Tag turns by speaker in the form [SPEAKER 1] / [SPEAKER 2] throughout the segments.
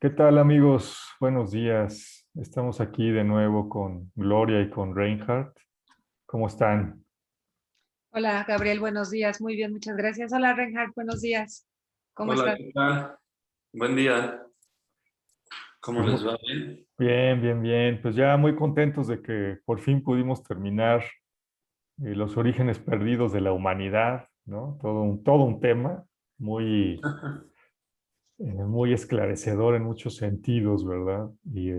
[SPEAKER 1] ¿Qué tal, amigos? Buenos días. Estamos aquí de nuevo con Gloria y con Reinhardt. ¿Cómo están?
[SPEAKER 2] Hola, Gabriel, buenos días. Muy bien, muchas gracias. Hola, Reinhardt, buenos días. ¿Cómo
[SPEAKER 3] Hola,
[SPEAKER 2] estás?
[SPEAKER 3] ¿qué tal? Buen día. ¿Cómo
[SPEAKER 1] Pues
[SPEAKER 3] les va? Bien.
[SPEAKER 1] bien, bien, bien. Pues ya muy contentos de que por fin pudimos terminar los orígenes perdidos de la humanidad, ¿no? Todo un tema muy, muy esclarecedor en muchos sentidos, ¿verdad? Y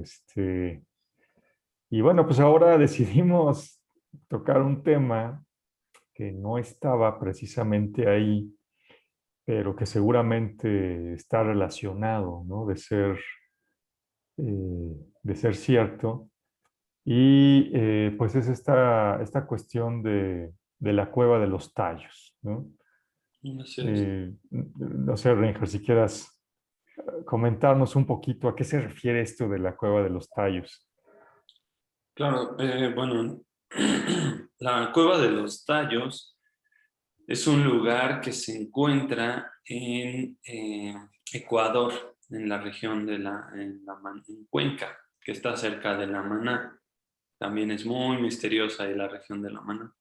[SPEAKER 1] bueno, pues ahora decidimos tocar un tema que no estaba precisamente ahí, pero que seguramente está relacionado, ¿no? De ser cierto. Y pues es esta cuestión de la cueva de los tallos, ¿no?
[SPEAKER 3] Así es.
[SPEAKER 1] No sé, Ranger, si quieras comentarnos un poquito a qué se refiere esto de la cueva de los tallos.
[SPEAKER 3] Claro, bueno, la Cueva de los Tallos es un lugar que se encuentra en Ecuador, en la región de en Cuenca, que está cerca de La Maná. También es muy misteriosa ahí la región de La Maná.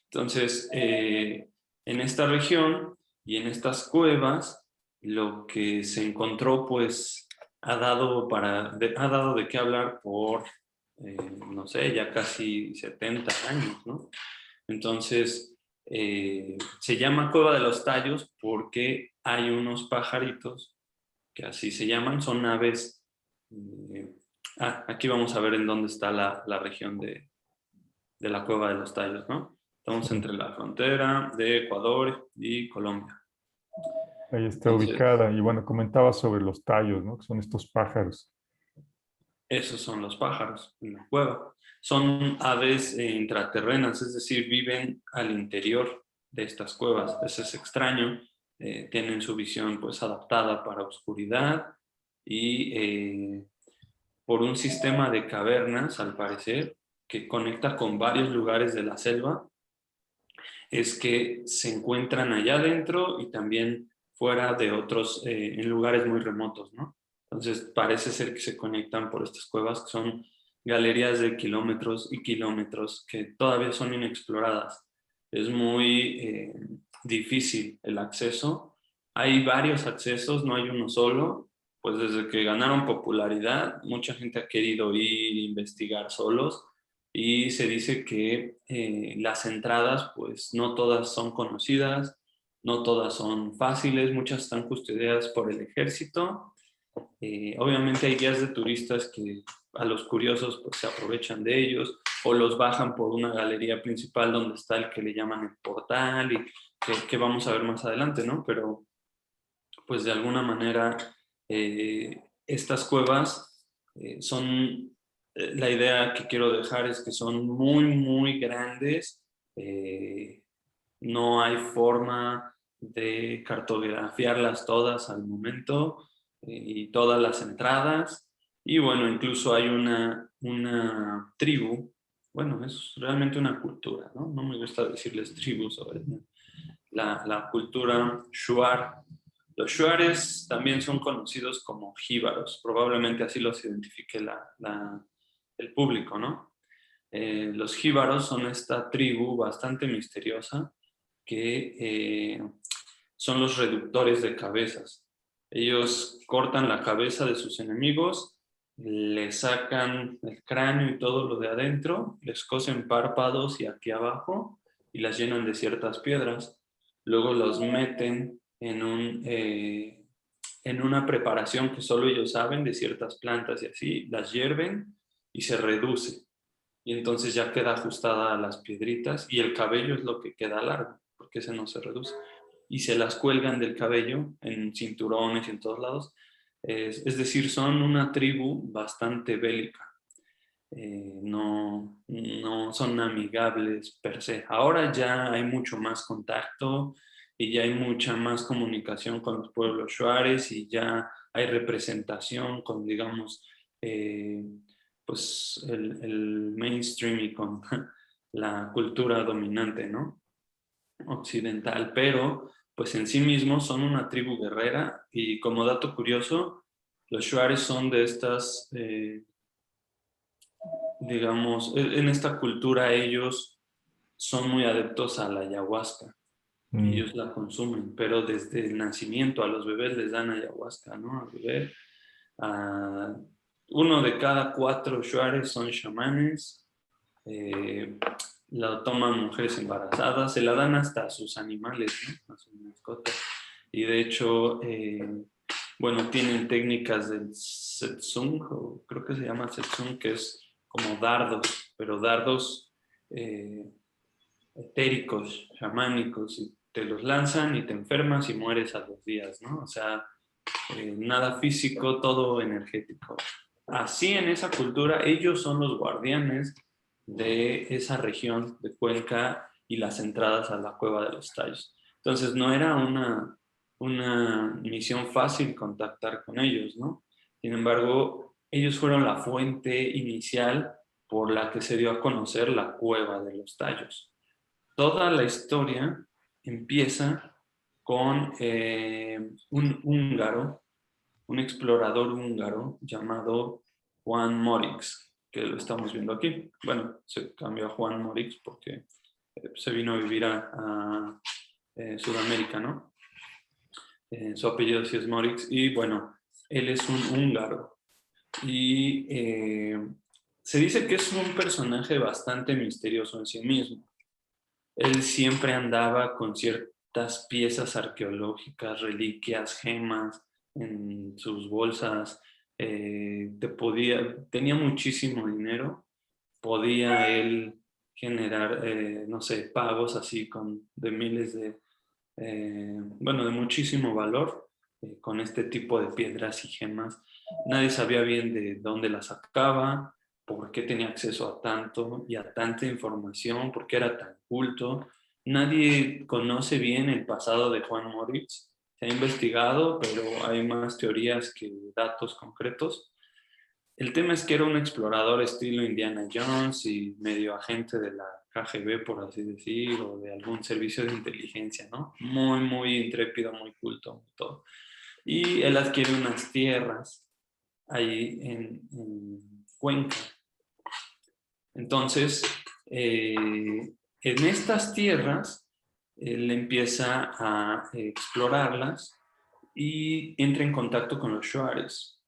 [SPEAKER 3] Entonces, en esta región y en estas cuevas, lo que se encontró, pues, ha dado de qué hablar por, no sé, ya casi 70 años, ¿no? Entonces, se llama Cueva de los Tallos porque hay unos pajaritos que así se llaman, son aves. eh, Aquí vamos a ver en dónde está la región de la Cueva de los Tallos, ¿no? Estamos
[SPEAKER 1] Sí,
[SPEAKER 3] entre la frontera de Ecuador y Colombia.
[SPEAKER 1] ahí está
[SPEAKER 3] Entonces,
[SPEAKER 1] ubicada. Y bueno, comentaba sobre los tallos, ¿no? Que son estos pájaros.
[SPEAKER 3] esos son los pájaros en la cueva. Son aves intraterrenas, es decir, viven al interior de estas cuevas. Eso es extraño. Tienen su visión pues adaptada para oscuridad y por un sistema de cavernas, al parecer, que conecta con varios lugares de la selva, es que se encuentran allá adentro y también fuera de otros, en lugares muy remotos, ¿no? Entonces parece ser que se conectan por estas cuevas que son galerías de kilómetros y kilómetros que todavía son inexploradas. Es muy difícil el acceso. Hay varios accesos, no hay uno solo. Pues desde que ganaron popularidad, mucha gente ha querido ir e investigar solos y se dice que las entradas pues no todas son conocidas, no todas son fáciles, muchas están custodiadas por el ejército. Obviamente hay guías de turistas que a los curiosos pues se aprovechan de ellos o los bajan por una galería principal donde está el que le llaman el portal y que vamos a ver más adelante, ¿no? Pero pues de alguna manera estas cuevas son, la idea que quiero dejar es que son muy, muy grandes, eh, no hay forma de cartografiarlas todas al momento y todas las entradas. Y bueno, incluso hay una tribu, bueno, es realmente una cultura, ¿no? No me gusta decirles tribus sobre la cultura shuar. Los shuares también son conocidos como jíbaros, probablemente así los identifique el público, ¿no? Los jíbaros son esta tribu bastante misteriosa que son los reductores de cabezas. Ellos cortan la cabeza de sus enemigos, le sacan el cráneo y todo lo de adentro, les cosen párpados y aquí abajo y las llenan de ciertas piedras. Luego los meten en una preparación que solo ellos saben de ciertas plantas y así, las hierven y se reduce. Y entonces ya queda ajustada a las piedritas y el cabello es lo que queda largo, porque ese no se reduce. Y se las cuelgan del cabello en cinturones y en todos lados. Es decir, son una tribu bastante bélica. No son amigables per se. Ahora ya hay mucho más contacto y ya hay mucha más comunicación con los pueblos shuares y ya hay representación con, digamos, pues el mainstream y con la cultura dominante, ¿no? Occidental, pero pues en sí mismos son una tribu guerrera y como dato curioso, Los shuares son de estas, digamos, en esta cultura ellos son muy adeptos a la ayahuasca. Ellos la consumen, pero desde el nacimiento a los bebés les dan ayahuasca, ¿no? Al bebé. Uno de cada 4 shuares son chamanes. La toman mujeres embarazadas, se la dan hasta a sus animales, ¿no? A sus mascotas. Y de hecho, bueno, tienen técnicas del Setsung, o creo que se llama Setsung, que es como dardos, pero dardos etéricos, chamánicos, y te los lanzan y te enfermas y mueres a los días, ¿no? O sea, nada físico, todo energético. Así en esa cultura, ellos son los guardianes de esa región de Cuenca y las entradas a la Cueva de los Tallos. Entonces no era una misión fácil contactar con ellos, ¿no? Sin embargo, ellos fueron la fuente inicial por la que se dio a conocer la Cueva de los Tallos. Toda la historia empieza con un húngaro, un explorador húngaro llamado Juan Morix, que lo estamos viendo aquí. Bueno, se cambió a Juan Morix porque se vino a vivir a Sudamérica, ¿no? Su apellido sí es Morix, y bueno, él es un húngaro. Y se dice que es un personaje bastante misterioso en sí mismo. Él siempre andaba con ciertas piezas arqueológicas, reliquias, gemas en sus bolsas. Tenía muchísimo dinero, podía él generar, no sé, pagos así de miles bueno, de muchísimo valor con este tipo de piedras y gemas. Nadie sabía bien de dónde las sacaba, por qué tenía acceso a tanto y a tanta información, por qué era tan culto. Nadie conoce bien el pasado de Juan Moritz. Se ha investigado, pero hay más teorías que datos concretos. El tema es que era un explorador estilo Indiana Jones y medio agente de la KGB, por así decir, o de algún servicio de inteligencia, ¿no? Muy, muy intrépido, muy culto, todo. Y él adquiere unas tierras ahí en Cuenca. Entonces, en estas tierras, él empieza a explorarlas y entra en contacto con los shuares.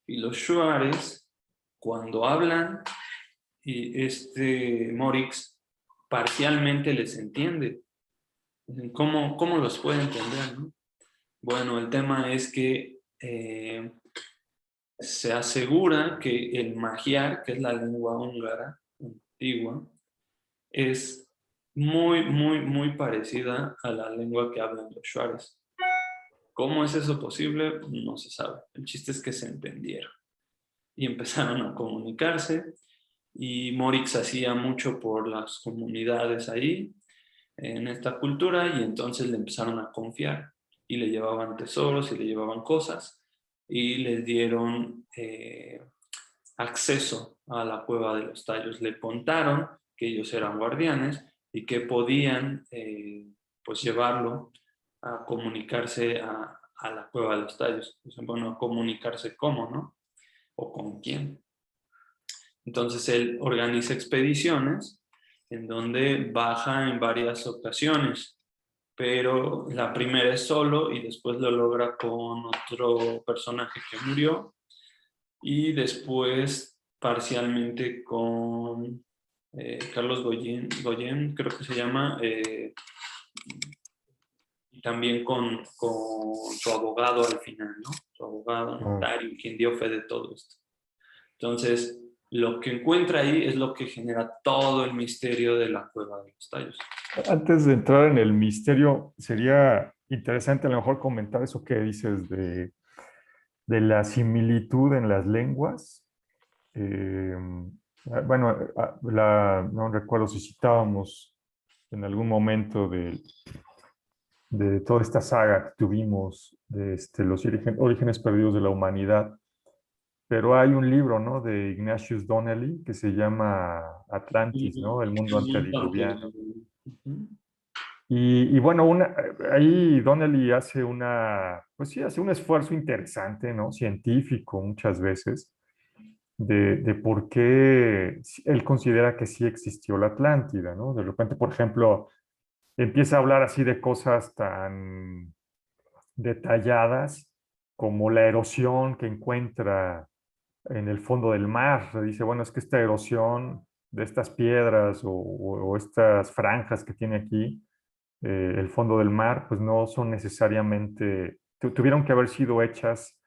[SPEAKER 3] Y los shuares, cuando hablan, y Morix parcialmente les entiende. ¿Cómo los puede entender, no? Bueno, el tema es que se asegura que el magiar, que es la lengua húngara antigua, es muy, muy, muy parecida a la lengua que hablan los shuares. ¿Cómo es eso posible? No se sabe. El chiste es que se entendieron y empezaron a comunicarse, y Morix hacía mucho por las comunidades ahí, en esta cultura, y entonces le empezaron a confiar y le llevaban tesoros y le llevaban cosas y les dieron acceso a la Cueva de los Tallos. Le contaron que ellos eran guardianes y que podían pues llevarlo a comunicarse a la Cueva de los Tallos. Bueno, a comunicarse cómo, ¿no? O con quién. Entonces él organiza expediciones en donde baja en varias ocasiones, pero la primera es solo y después lo logra con otro personaje que murió, y después parcialmente con Carlos Goyen, creo que se llama, y también con su abogado al final, ¿no? Su abogado, notario, quien dio fe de todo esto. Entonces, lo que encuentra ahí es lo que genera todo el misterio de la Cueva de los Tallos.
[SPEAKER 1] Antes de entrar en el misterio, sería interesante a lo mejor comentar eso que dices de la similitud en las lenguas. Bueno, no recuerdo si citábamos en algún momento de toda esta saga que tuvimos de los orígenes perdidos de la humanidad. Pero hay un libro, ¿no? De Ignatius Donnelly que se llama Atlantis, ¿no? El mundo antediluviano. Y bueno, ahí Donnelly hace pues sí, hace un esfuerzo interesante, ¿no? Científico muchas veces, de por qué él considera que sí existió la Atlántida, ¿no? De repente, por ejemplo, empieza a hablar así de cosas tan detalladas como la erosión que encuentra en el fondo del mar. Dice, bueno, es que esta erosión de estas piedras o estas franjas que tiene aquí, el fondo del mar, pues no son necesariamente, tuvieron que haber sido hechas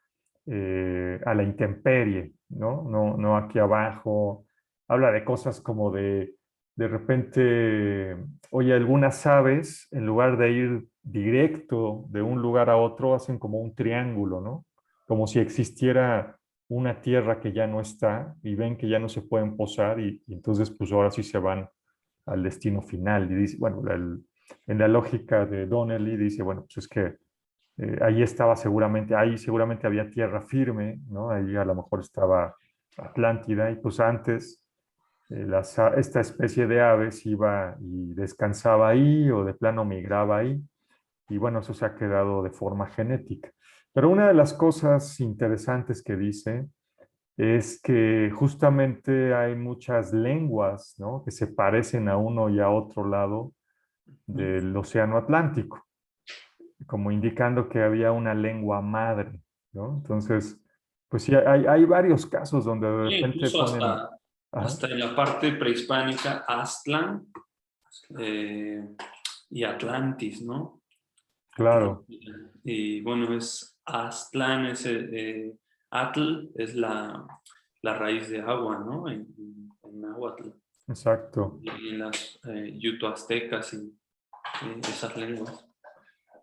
[SPEAKER 1] a la intemperie, ¿no? No, no aquí abajo. Habla de cosas como de repente, oye, algunas aves, en lugar de ir directo de un lugar a otro, hacen como un triángulo, ¿no? Como si existiera una tierra que ya no está y ven que ya no se pueden posar y entonces pues ahora sí se van al destino final. Y dice, bueno, en la lógica de Donnelly dice, bueno, pues es que ahí seguramente había tierra firme, ¿no? Ahí a lo mejor estaba Atlántida y pues antes esta especie de aves iba y descansaba ahí o de plano migraba ahí y bueno, eso se ha quedado de forma genética. Pero una de las cosas interesantes que dice es que justamente hay muchas lenguas, ¿no? Que se parecen a uno y a otro lado del océano Atlántico, como indicando que había una lengua madre, ¿no? Entonces, pues sí, hay varios casos donde de
[SPEAKER 3] Sí,
[SPEAKER 1] repente
[SPEAKER 3] incluso
[SPEAKER 1] ponen, ajá,
[SPEAKER 3] hasta en la parte prehispánica, Aztlán eh, y Atlantis, ¿no?
[SPEAKER 1] claro,
[SPEAKER 3] Y bueno, es Aztlán, Atl es la raíz de agua, ¿no? En náhuatl.
[SPEAKER 1] exacto.
[SPEAKER 3] Y en las yuto-aztecas y esas lenguas.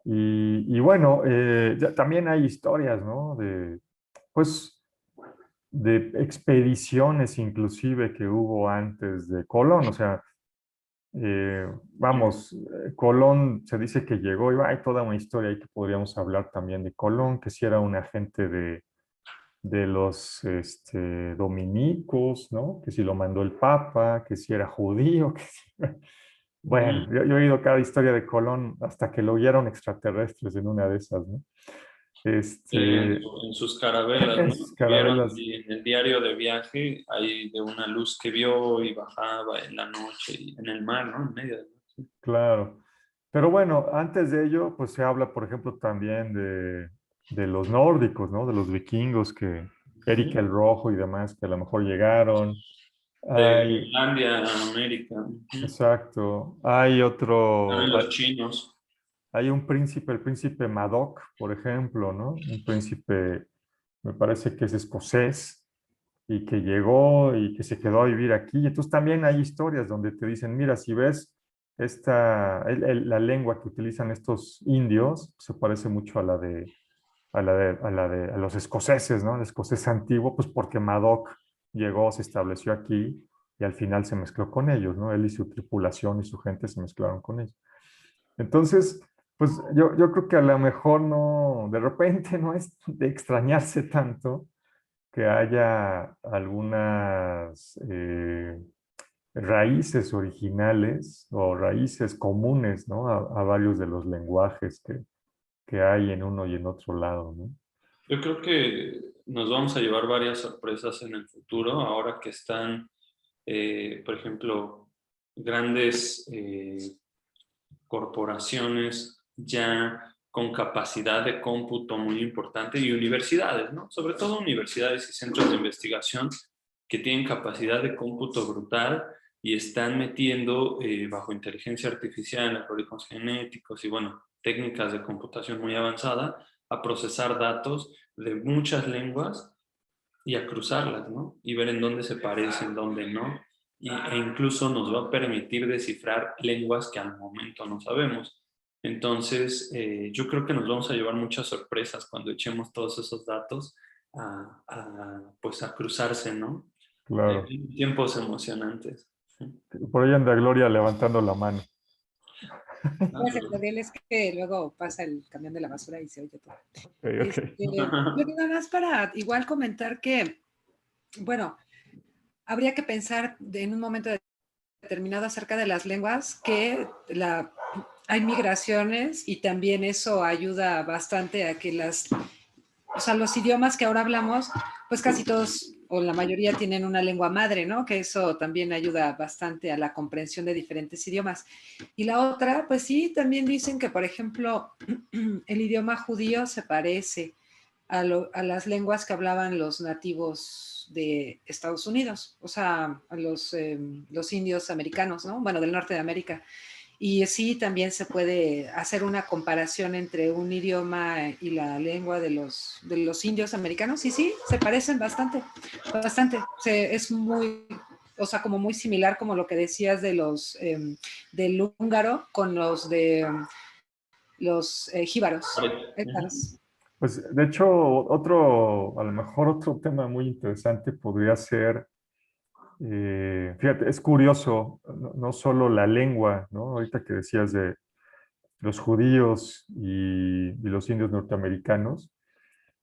[SPEAKER 1] Y bueno, también hay historias, ¿no? Pues, de expediciones inclusive que hubo antes de Colón, o sea, vamos, Colón se dice que llegó, y hay toda una historia ahí que podríamos hablar también de Colón, que si era un agente de los dominicos, ¿no? Que si lo mandó el Papa, que si era judío, Bueno, yo he oído cada historia de Colón hasta que lo oyeron extraterrestres en una de esas, ¿no? Este,
[SPEAKER 3] En sus carabelas, ¿no?
[SPEAKER 1] en sus
[SPEAKER 3] Vieron
[SPEAKER 1] carabelas,
[SPEAKER 3] y en el diario de viaje, hay de una luz que vio y bajaba en la noche y en el mar, ¿no? En medio del mar. Sí.
[SPEAKER 1] claro. Pero bueno, antes de ello, pues se habla, por ejemplo, también de los nórdicos, ¿no? De los vikingos, que Eric
[SPEAKER 3] Ujú.
[SPEAKER 1] el Rojo y demás, que a lo mejor llegaron.
[SPEAKER 3] De
[SPEAKER 1] Hay,
[SPEAKER 3] Groenlandia a América. Ujú.
[SPEAKER 1] exacto, hay otro,
[SPEAKER 3] También los chinos.
[SPEAKER 1] hay un príncipe, el príncipe Madoc, por ejemplo, ¿no? Un príncipe, me parece que es escocés y que llegó y que se quedó a vivir aquí. Y entonces también hay historias donde te dicen, mira, si ves la lengua que utilizan estos indios, se parece mucho a la a los escoceses, ¿no? El escocés antiguo, pues porque Madoc llegó, se estableció aquí y al final se mezcló con ellos, ¿no? Él y su tripulación y su gente se mezclaron con ellos. Entonces, pues yo creo que a lo mejor no, de repente no es de extrañarse tanto que haya algunas raíces originales o raíces comunes, ¿no? A varios de los lenguajes que hay en uno y en otro lado, ¿no?
[SPEAKER 3] Yo creo que nos vamos a llevar varias sorpresas en el futuro, ahora que están, por ejemplo, grandes corporaciones ya con capacidad de cómputo muy importante y universidades, ¿no? Sobre todo universidades y centros de investigación que tienen capacidad de cómputo brutal y están metiendo bajo inteligencia artificial, algoritmos genéticos y, bueno, técnicas de computación muy avanzada a procesar datos de muchas lenguas y a cruzarlas, ¿no? Y ver en dónde se parecen, dónde no. E incluso nos va a permitir descifrar lenguas que al momento no sabemos. Entonces, yo creo que nos vamos a llevar muchas sorpresas cuando echemos todos esos datos pues a cruzarse, ¿no?
[SPEAKER 1] Claro.
[SPEAKER 3] Tiempos emocionantes.
[SPEAKER 1] Por ahí anda Gloria levantando la mano.
[SPEAKER 2] Gracias, Gabriel, es que luego pasa el camión de la basura y se oye todo.
[SPEAKER 1] Ok, ok.
[SPEAKER 2] Yo nada más para igual comentar que, bueno, habría que pensar en un momento determinado acerca de las lenguas que hay migraciones y también eso ayuda bastante a que o sea, los idiomas que ahora hablamos, pues casi todos o la mayoría tienen una lengua madre, ¿no? Que eso también ayuda bastante a la comprensión de diferentes idiomas. Y la otra, pues sí, también dicen que, por ejemplo, el idioma judío se parece a las lenguas que hablaban los nativos de Estados Unidos, o sea, a los indios americanos, ¿no? Bueno, del norte de América. Y sí, también se puede hacer una comparación entre un idioma y la lengua de los indios americanos. Y sí, se parecen bastante, bastante. Es muy, o sea, como muy similar como lo que decías de del húngaro con los jíbaros.
[SPEAKER 1] Pues de hecho, a lo mejor otro tema muy interesante podría ser, fíjate, es curioso, no solo la lengua, ¿no? Ahorita que decías de los judíos y los indios norteamericanos.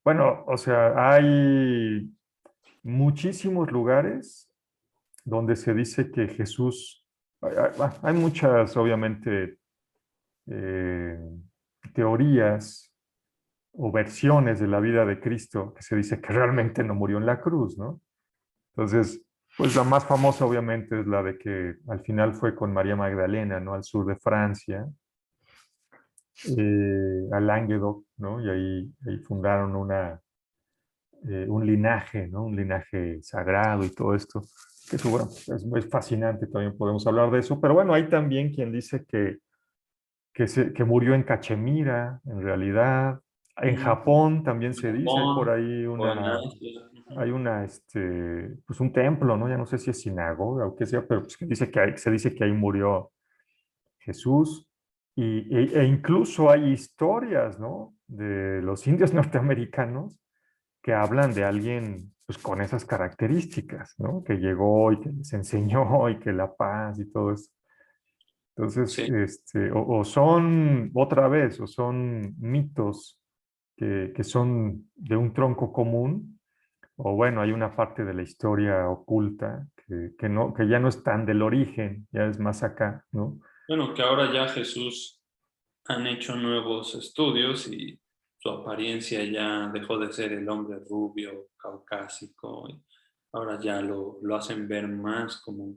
[SPEAKER 1] Bueno, o sea, hay muchísimos lugares donde se dice que Jesús, hay muchas, obviamente, eh, teorías o versiones de la vida de Cristo que se dice que realmente no murió en la cruz, ¿no? Entonces, pues la más famosa obviamente es la de que al final fue con María Magdalena, ¿no? Al sur de Francia, a Languedoc, ¿no? Y ahí fundaron un linaje, ¿no? Un linaje sagrado y todo esto. Que eso, bueno, es fascinante, también podemos hablar de eso. Pero bueno, hay también quien dice que murió en Cachemira, en realidad. En Japón también se dice, hay por
[SPEAKER 3] Japón,
[SPEAKER 1] ahí
[SPEAKER 3] o en
[SPEAKER 1] una,
[SPEAKER 3] Asia.
[SPEAKER 1] hay una, pues un templo, ¿no? Ya no sé si es sinagoga o qué sea, pero pues que dice se dice que ahí murió Jesús. E incluso hay historias, ¿no? De los indios norteamericanos que hablan de alguien pues, con esas características, ¿no? Que llegó y que les enseñó y que la paz y todo eso. Entonces,
[SPEAKER 3] Sí.
[SPEAKER 1] o son, otra vez, o son mitos que son de un tronco común, o bueno, hay una parte de la historia oculta que ya no es tan del origen, ya es más acá, ¿no?
[SPEAKER 3] Bueno, que ahora ya Jesús han hecho nuevos estudios y su apariencia ya dejó de ser el hombre rubio, caucásico, y ahora ya lo hacen ver más como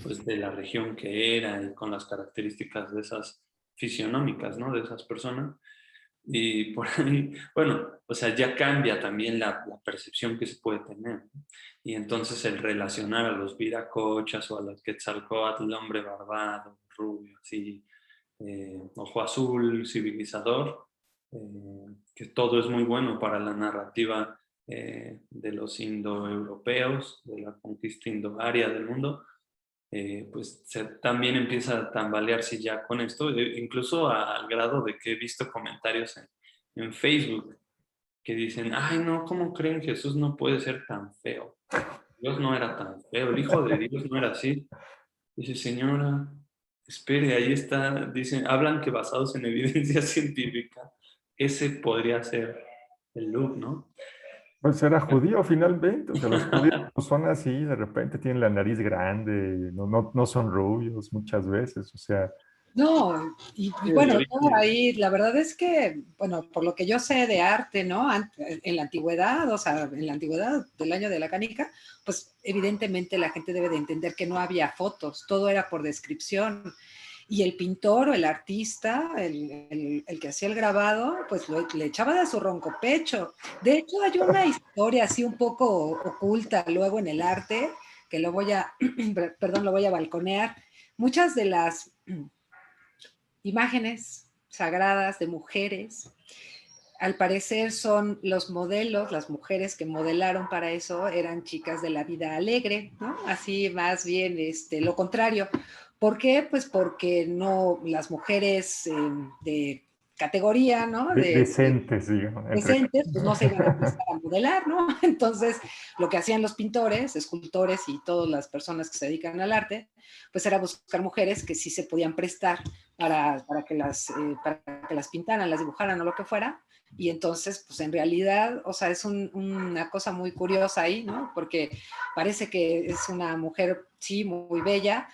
[SPEAKER 3] pues de la región que era y con las características de esas fisionómicas, ¿no? De esas personas. Y por ahí, bueno, o sea, ya cambia también la percepción que se puede tener, ¿no? Y entonces el relacionar a los viracochas o a los Quetzalcóatl, el hombre barbado, rubio, así, ojo azul, civilizador, que todo es muy bueno para la narrativa de los indoeuropeos, de la conquista indoaria del mundo, pues también empieza a tambalearse ya con esto, incluso al grado de que he visto comentarios en Facebook que dicen, ay no, ¿cómo creen? Jesús no puede ser tan feo. Dios no era tan feo, el Hijo de Dios no era así. Dice, señora, espere, ahí está, dicen, hablan que basados en evidencia científica, ese podría ser el look, ¿no?
[SPEAKER 1] Pues era judío finalmente, o sea, los judíos no son así, de repente tienen la nariz grande, no son rubios muchas veces, o sea,
[SPEAKER 2] No, y
[SPEAKER 3] El
[SPEAKER 2] bueno, yo
[SPEAKER 3] origen.
[SPEAKER 2] ahí la verdad es que, bueno, por lo que yo sé de arte, ¿no? En la antigüedad, o sea, en la antigüedad del año de la canica, pues evidentemente la gente debe de entender que no había fotos, todo era por descripción. Y el pintor o el artista, el que hacía el grabado, pues le echaba de su ronco pecho. De hecho, hay una historia así un poco oculta luego en el arte, que lo voy a, perdón, lo voy a balconear. Muchas de las imágenes sagradas de mujeres. Al parecer son los modelos, las mujeres que modelaron para eso eran chicas de la vida alegre, ¿no? Así más bien lo contrario. ¿Por qué? Pues porque no las mujeres de categoría, ¿no?
[SPEAKER 1] decentes, digamos, entre...
[SPEAKER 2] Decentes, pues no se iban a prestar a modelar, ¿no? Entonces, lo que hacían los pintores, escultores y todas las personas que se dedican al arte, pues era buscar mujeres que sí se podían prestar para que las pintaran, las dibujaran o lo que fuera. Y entonces, pues en realidad, o sea, es una cosa muy curiosa ahí, ¿no? Porque parece que es una mujer, sí, muy bella,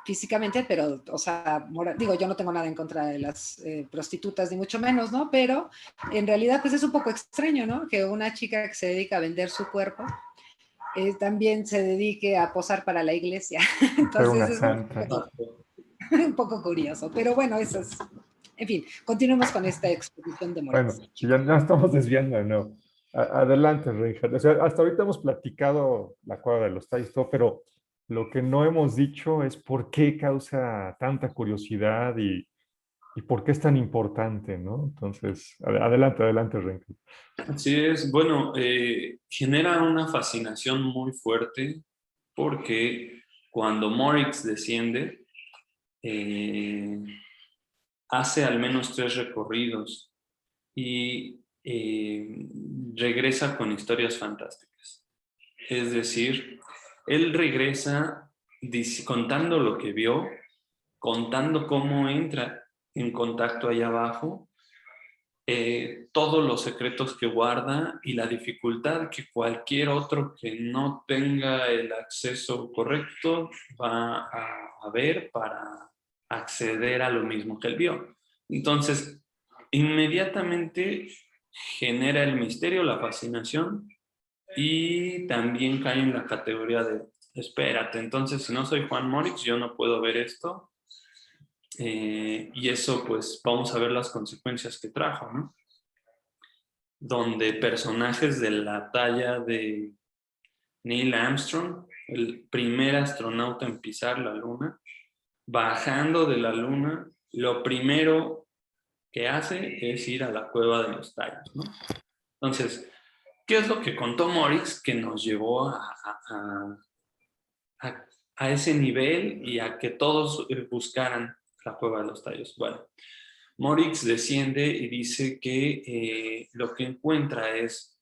[SPEAKER 2] físicamente, pero, o sea, digo, yo no tengo nada en contra de las prostitutas, ni mucho menos, ¿no? Pero en realidad, pues es un poco extraño, ¿no? Que una chica que se dedica a vender su cuerpo también se dedique a posar para la iglesia.
[SPEAKER 1] Ser
[SPEAKER 2] Entonces
[SPEAKER 1] una
[SPEAKER 2] es
[SPEAKER 1] santa.
[SPEAKER 2] un poco curioso, pero bueno, eso es. En fin, continuemos con esta exposición de
[SPEAKER 1] Bueno,
[SPEAKER 2] Moritz,
[SPEAKER 1] ya,
[SPEAKER 2] chicos.
[SPEAKER 1] ya estamos desviando, ¿no? Adelante, Reinhardt. O sea, hasta ahorita hemos platicado la cueva de los tallos, todo, pero lo que no hemos dicho es por qué causa tanta curiosidad y por qué es tan importante, ¿no? Entonces, adelante, Reinhardt.
[SPEAKER 3] Así es, bueno, genera una fascinación muy fuerte porque cuando Morix desciende, eh, hace al menos 3 recorridos y regresa con historias fantásticas. Es decir, él regresa contando lo que vio, contando cómo entra en contacto allá abajo, todos los secretos que guarda y la dificultad que cualquier otro que no tenga el acceso correcto va a ver para acceder a lo mismo que él vio. Entonces, inmediatamente genera el misterio, la fascinación y también cae en la categoría de, espérate, entonces si no soy Juan Morix, yo no puedo ver esto. Y eso, pues, vamos a ver las consecuencias que trajo, ¿no? Donde personajes de la talla de Neil Armstrong, el primer astronauta en pisar la luna, bajando de la luna, lo primero que hace es ir a la cueva de los tallos, ¿no? Entonces, ¿qué es lo que contó Morix que nos llevó a ese nivel y a que todos buscaran la cueva de los tallos? Bueno, Morix desciende y dice que lo que encuentra es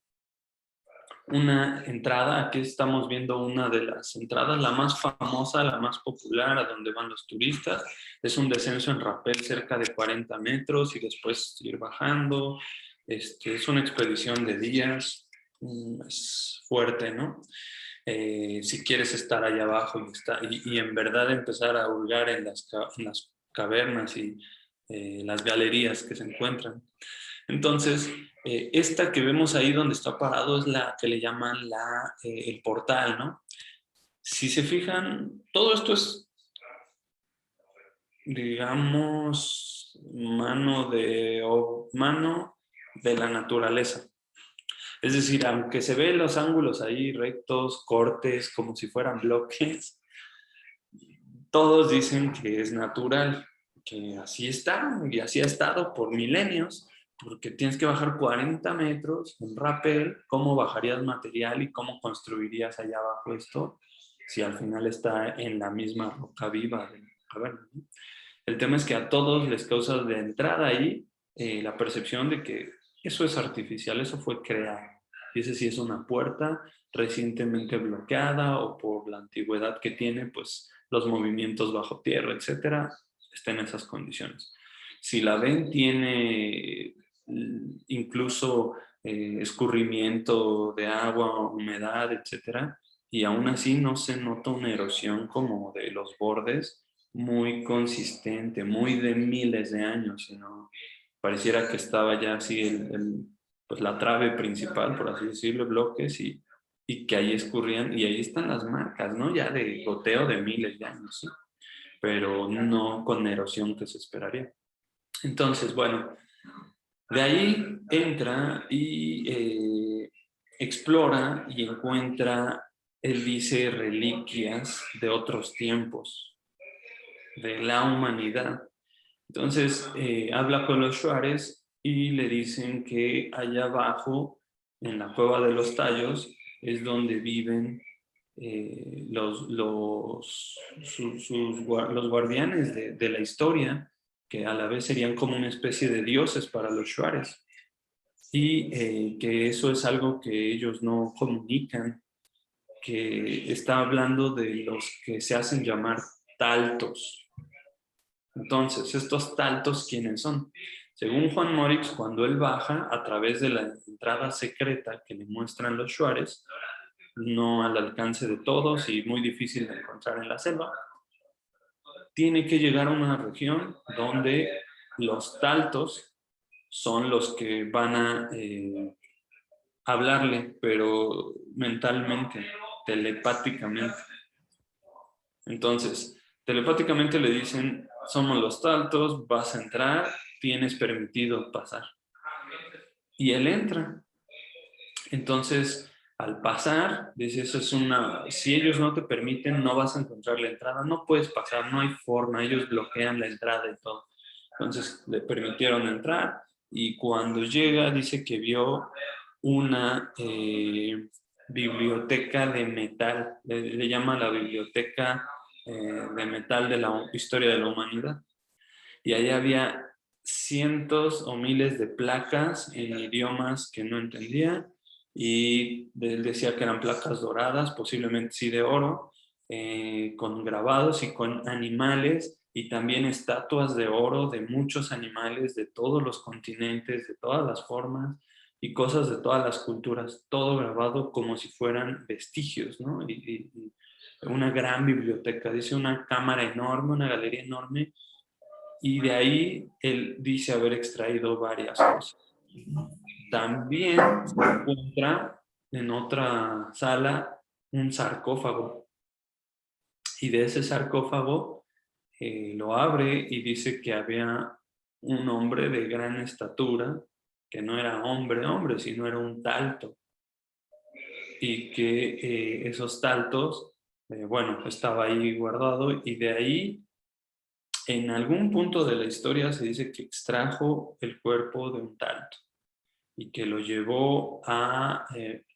[SPEAKER 3] una entrada. Aquí estamos viendo una de las entradas, la más famosa, la más popular, a donde van los turistas. Es un descenso en rapel cerca de 40 metros y después ir bajando. Es una expedición de días, es fuerte, ¿no? Si quieres estar allá abajo y en verdad empezar a hurgar en las cavernas y las galerías que se encuentran. Entonces, esta que vemos ahí donde está parado es la que le llaman el portal, ¿no? Si se fijan, todo esto es, digamos, mano de la naturaleza. Es decir, aunque se ven los ángulos ahí rectos, cortes, como si fueran bloques, todos dicen que es natural, que así está y así ha estado por milenios, porque tienes que bajar 40 metros en rapel. ¿Cómo bajarías material y cómo construirías allá abajo esto si al final está en la misma roca viva de la caverna, ¿no? El tema es que a todos les causa de entrada ahí la percepción de que eso es artificial, eso fue creado. Y ese sí es una puerta recientemente bloqueada o por la antigüedad que tiene, pues los movimientos bajo tierra, etcétera, está en esas condiciones. Si la ven, tiene incluso escurrimiento de agua, humedad, etcétera, y aún así no se nota una erosión como de los bordes muy consistente, muy de miles de años, sino pareciera que estaba ya así pues la trave principal, por así decirlo, bloques y que ahí escurrían, y ahí están las marcas, ¿no? Ya de goteo de miles de años, ¿sí? Pero no con erosión que se esperaría. Entonces, bueno, de ahí entra y explora y encuentra, él dice, reliquias de otros tiempos, de la humanidad. Entonces, habla con los shuares y le dicen que allá abajo, en la cueva de los tallos, es donde viven los guardianes de la historia, que a la vez serían como una especie de dioses para los shuares. Y que eso es algo que ellos no comunican, que está hablando de los que se hacen llamar taltos. Entonces, estos taltos, ¿quiénes son? Según Juan Morix, cuando él baja a través de la entrada secreta que le muestran los shuares, no al alcance de todos y muy difícil de encontrar en la selva, tiene que llegar a una región donde los taltos son los que van a hablarle, pero mentalmente, telepáticamente. Entonces, telepáticamente le dicen, somos los taltos, vas a entrar, tienes permitido pasar. Y él entra. Entonces, al pasar, dice, eso es si ellos no te permiten, no vas a encontrar la entrada, no puedes pasar, no hay forma, ellos bloquean la entrada y todo. Entonces, le permitieron entrar y cuando llega, dice que vio una biblioteca de metal, le llama la biblioteca de metal de la historia de la humanidad. Y ahí había cientos o miles de placas en idiomas que no entendía y él decía que eran placas doradas, posiblemente sí de oro, con grabados y con animales y también estatuas de oro de muchos animales de todos los continentes, de todas las formas y cosas de todas las culturas, todo grabado como si fueran vestigios, ¿no? Y una gran biblioteca, dice una cámara enorme, una galería enorme, y de ahí él dice haber extraído varias cosas. También se encuentra en otra sala un sarcófago, y de ese sarcófago lo abre y dice que había un hombre de gran estatura, que no era hombre, sino era un talto, y que esos taltos, bueno, estaba ahí guardado, y de ahí en algún punto de la historia se dice que extrajo el cuerpo de un talto y que lo llevó a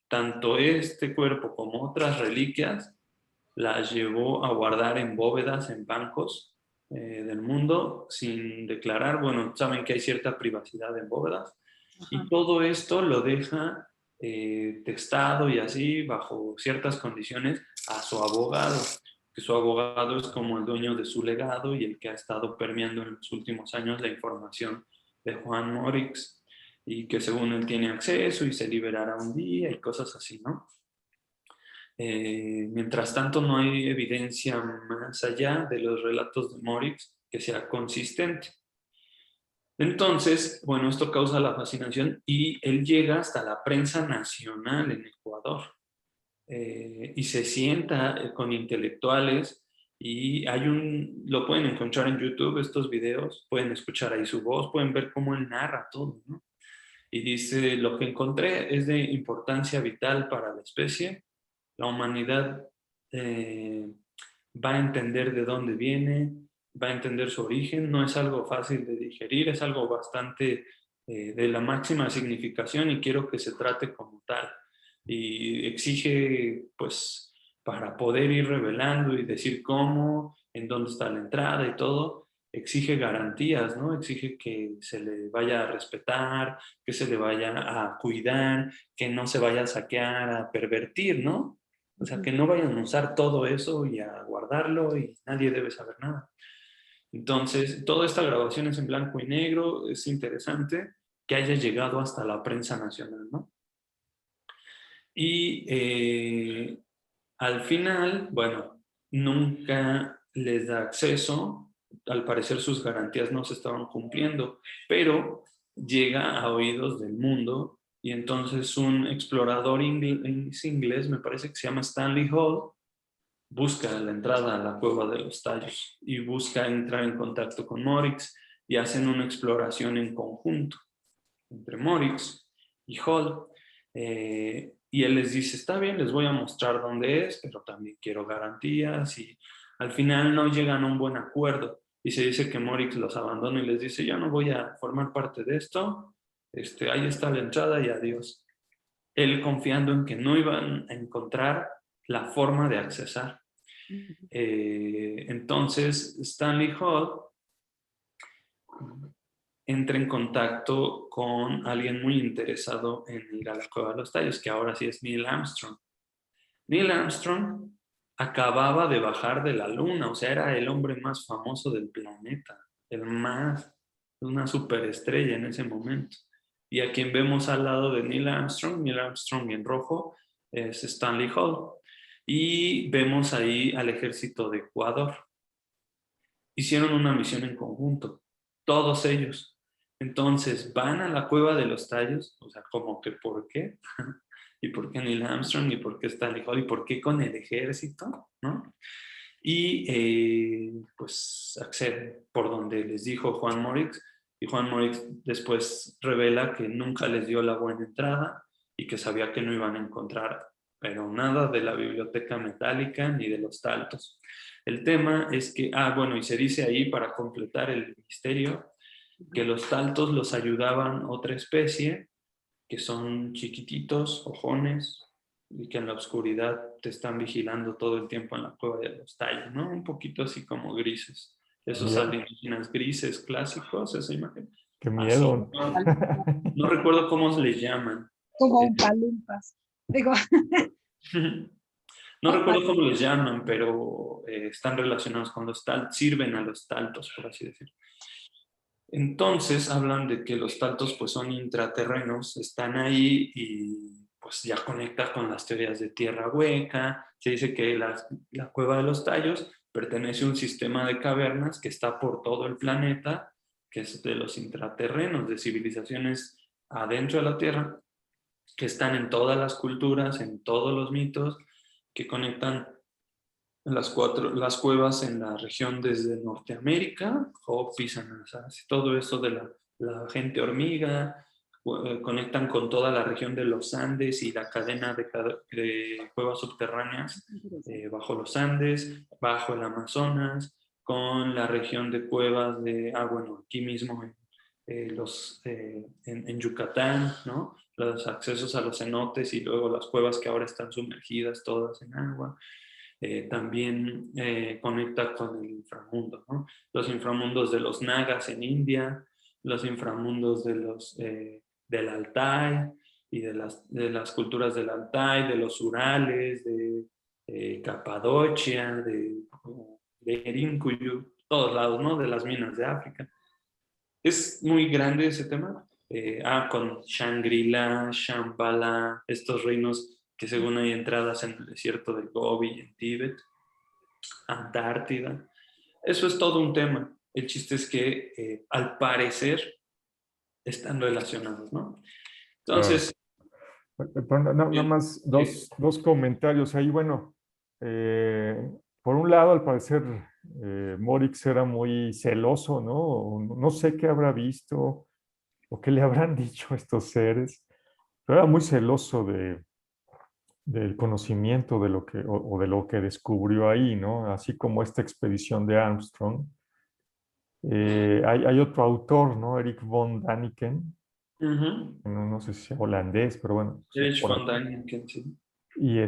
[SPEAKER 3] tanto este cuerpo como otras reliquias, las llevó a guardar en bóvedas, en bancos del mundo, sin declarar. Bueno, saben que hay cierta privacidad en bóvedas.
[SPEAKER 2] Ajá.
[SPEAKER 3] Y todo esto lo deja testado y así, bajo ciertas condiciones, a su abogado, que su abogado es como el dueño de su legado y el que ha estado permeando en los últimos años la información de Juan Morix, y que según él tiene acceso y se liberará un día y cosas así, ¿no? Mientras tanto, no hay evidencia más allá de los relatos de Morix que sea consistente. Entonces, bueno, esto causa la fascinación y él llega hasta la prensa nacional en Ecuador y se sienta con intelectuales y lo pueden encontrar en YouTube estos videos, pueden escuchar ahí su voz, pueden ver cómo él narra todo, ¿no? Y dice, lo que encontré es de importancia vital para la especie. La humanidad va a entender de dónde viene, va a entender su origen. No es algo fácil de digerir, es algo bastante de la máxima significación y quiero que se trate como tal. Y exige, pues, para poder ir revelando y decir cómo, en dónde está la entrada y todo, exige garantías, ¿no? Exige que se le vaya a respetar, que se le vaya a cuidar, que no se vaya a saquear, a pervertir, ¿no? O sea, que no vayan a usar todo eso y a guardarlo y nadie debe saber nada. Entonces, toda esta grabación es en blanco y negro, es interesante que haya llegado hasta la prensa nacional, ¿no? Y al final, bueno, nunca les da acceso, al parecer sus garantías no se estaban cumpliendo, pero llega a oídos del mundo y entonces un explorador inglés, me parece que se llama Stanley Hall, busca la entrada a la cueva de los tallos y busca entrar en contacto con Morix y hacen una exploración en conjunto entre Morix y Hall. Y él les dice, está bien, les voy a mostrar dónde es, pero también quiero garantías, y al final no llegan a un buen acuerdo y se dice que Morix los abandona y les dice, yo no voy a formar parte de esto, ahí está la entrada y adiós. Él confiando en que no iban a encontrar la forma de accesar. Entonces Stanley Hall entra en contacto con alguien muy interesado en ir a la cueva de los tallos, que ahora sí es Neil Armstrong. Neil Armstrong acababa de bajar de la luna, o sea, era el hombre más famoso del planeta, una superestrella en ese momento. Y a quien vemos al lado de Neil Armstrong en rojo, es Stanley Hall. Y vemos ahí al ejército de Ecuador. hicieron una misión en conjunto, todos ellos. Entonces van a la cueva de los tallos, o sea, como que ¿por qué? ¿Y por qué Neil Armstrong? ¿Y por qué Stanley Hall? ¿Y por qué con el ejército? ¿No? Y pues acceden por donde les dijo Juan Morix, y Juan Morix después revela que nunca les dio la buena entrada y que sabía que no iban a encontrar, pero nada de la biblioteca metálica ni de los taltos. El tema es que, bueno, y se dice ahí para completar el misterio, que los taltos los ayudaban otra especie, que son chiquititos, ojones, y que en la oscuridad te están vigilando todo el tiempo en la cueva de los tallos, ¿no? Un poquito así como grises. Esos
[SPEAKER 1] Ya,
[SPEAKER 3] alienígenas grises clásicos, esa imagen.
[SPEAKER 1] qué
[SPEAKER 3] Así.
[SPEAKER 1] miedo.
[SPEAKER 3] No recuerdo cómo les llaman.
[SPEAKER 2] Como un palumpas. Digo,
[SPEAKER 3] No recuerdo cómo les llaman, pero están relacionados con los taltos, sirven a los taltos, por así decirlo. Entonces hablan de que los taltos pues son intraterrenos, están ahí y pues ya conecta con las teorías de tierra hueca. Se dice que la cueva de los tallos pertenece a un sistema de cavernas que está por todo el planeta, que es de los intraterrenos, de civilizaciones adentro de la tierra, que están en todas las culturas, en todos los mitos, que conectan las cuevas en la región desde Norteamérica, Hopis, Anasazi, todo eso de la gente hormiga, conectan con toda la región de los Andes y la cadena de cuevas subterráneas bajo los Andes, bajo el Amazonas, con la región de cuevas de, bueno, aquí mismo en Yucatán, ¿no? Los accesos a los cenotes y luego las cuevas que ahora están sumergidas todas en agua. También conecta con el inframundo, ¿no? Los inframundos de los nagas en India, los inframundos del Altai y de las culturas del Altai, de los Urales, de Capadocia, de Erinkuyu, todos lados, ¿no? De las minas de África. Es muy grande ese tema. Con Shangri-La, Shambhala, estos reinos que según hay entradas en el desierto del Gobi y en Tíbet, Antártida. Eso es todo un tema. El chiste es que al parecer están relacionados, ¿no?
[SPEAKER 1] Claro.
[SPEAKER 3] Entonces,
[SPEAKER 1] Pero nada más
[SPEAKER 3] sí.
[SPEAKER 1] dos comentarios ahí. Bueno, por un lado, al parecer, Morix era muy celoso, ¿no? No sé qué habrá visto o qué le habrán dicho a estos seres, pero era muy celoso del conocimiento de lo que, o de lo que descubrió ahí, ¿no? Así como esta expedición de Armstrong. Hay otro autor, ¿no? Eric von Daniken,
[SPEAKER 3] Uh-huh.
[SPEAKER 1] no sé si es holandés, pero bueno,
[SPEAKER 3] Erich
[SPEAKER 1] supone.
[SPEAKER 3] von Däniken, sí.
[SPEAKER 1] Y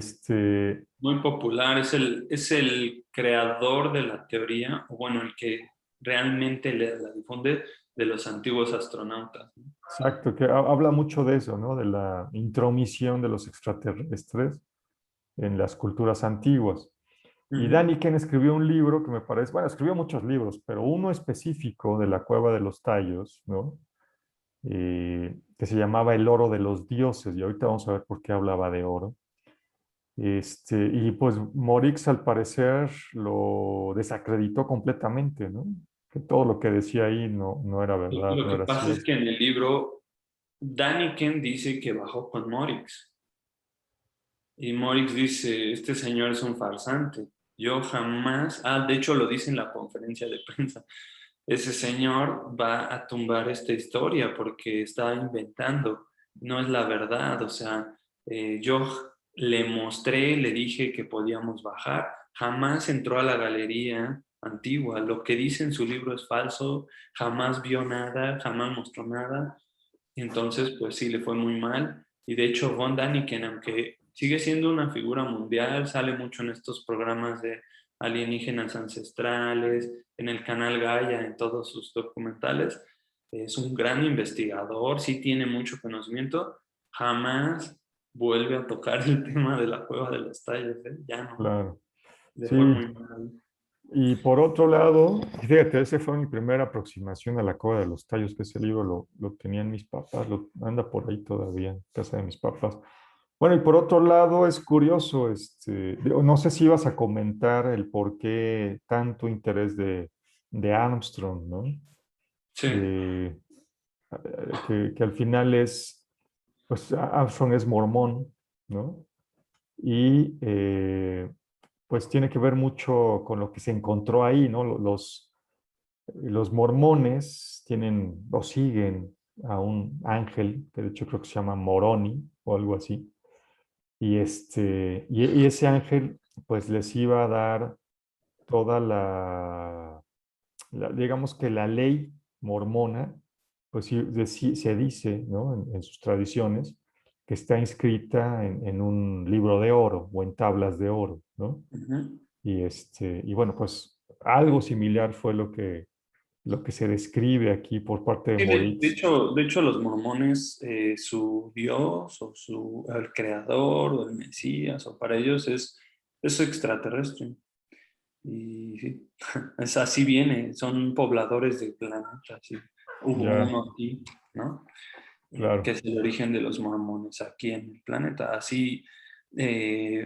[SPEAKER 3] Muy popular, es el creador de la teoría, o bueno, el que realmente la difunde de los antiguos astronautas, ¿no?
[SPEAKER 1] exacto, que habla mucho de eso, ¿no? De la intromisión de los extraterrestres en las culturas antiguas. Y
[SPEAKER 3] Uh-huh.
[SPEAKER 1] Daniken escribió un libro que me parece, bueno, escribió muchos libros, pero uno específico de la Cueva de los Tallos, ¿no? Que se llamaba El oro de los dioses, y ahorita vamos a ver por qué hablaba de oro. Y pues Morix al parecer lo desacreditó completamente, ¿no? Que todo lo que decía ahí no era verdad,
[SPEAKER 3] Lo
[SPEAKER 1] no
[SPEAKER 3] que
[SPEAKER 1] era
[SPEAKER 3] pasa es
[SPEAKER 1] cierto.
[SPEAKER 3] que en el libro Däniken dice que bajó con Morix y Morix dice, este señor es un farsante. Yo jamás, de hecho lo dice en la conferencia de prensa, ese señor va a tumbar esta historia porque está inventando, no es la verdad. O sea, yo le mostré, le dije que podíamos bajar, jamás entró a la galería antigua, lo que dice en su libro es falso, jamás vio nada, jamás mostró nada. Entonces, pues sí, le fue muy mal. Y de hecho, Von Däniken, aunque sigue siendo una figura mundial, sale mucho en estos programas de alienígenas ancestrales, en el canal Gaia, en todos sus documentales, es un gran investigador, sí tiene mucho conocimiento, jamás vuelve a tocar el tema de la cueva de los tallos, ¿eh? Ya no,
[SPEAKER 1] Claro.
[SPEAKER 3] le
[SPEAKER 1] Sí,
[SPEAKER 3] fue muy mal.
[SPEAKER 1] y por otro lado, fíjate, esa fue mi primera aproximación a la Cueva de los Tallos, que ese libro lo tenían mis papás, anda por ahí todavía en casa de mis papás. Bueno, y por otro lado, es curioso, no sé si ibas a comentar el por qué tanto interés de Armstrong, ¿no?
[SPEAKER 3] Sí.
[SPEAKER 1] Que al final pues Armstrong es mormón, ¿no? Y pues tiene que ver mucho con lo que se encontró ahí, ¿no? Los mormones tienen o siguen a un ángel, que de hecho creo que se llama Moroni o algo así. Y ese ángel pues les iba a dar toda digamos que la ley mormona, pues sí, se dice, ¿no? En sus tradiciones, que está inscrita en un libro de oro o en tablas de oro, ¿no?
[SPEAKER 3] Ujú.
[SPEAKER 1] Y bueno, pues algo similar fue lo que se describe aquí por parte de
[SPEAKER 3] Sí,
[SPEAKER 1] Moritz.
[SPEAKER 3] de hecho, los mormones, su Dios o el creador o el Mesías, o para ellos es extraterrestre. Y sí, es así viene, son pobladores del planeta. Sí. Hubo
[SPEAKER 1] Ya,
[SPEAKER 3] uno aquí, ¿no? Que
[SPEAKER 1] claro.
[SPEAKER 3] es el origen de los mormones aquí en el planeta. Así,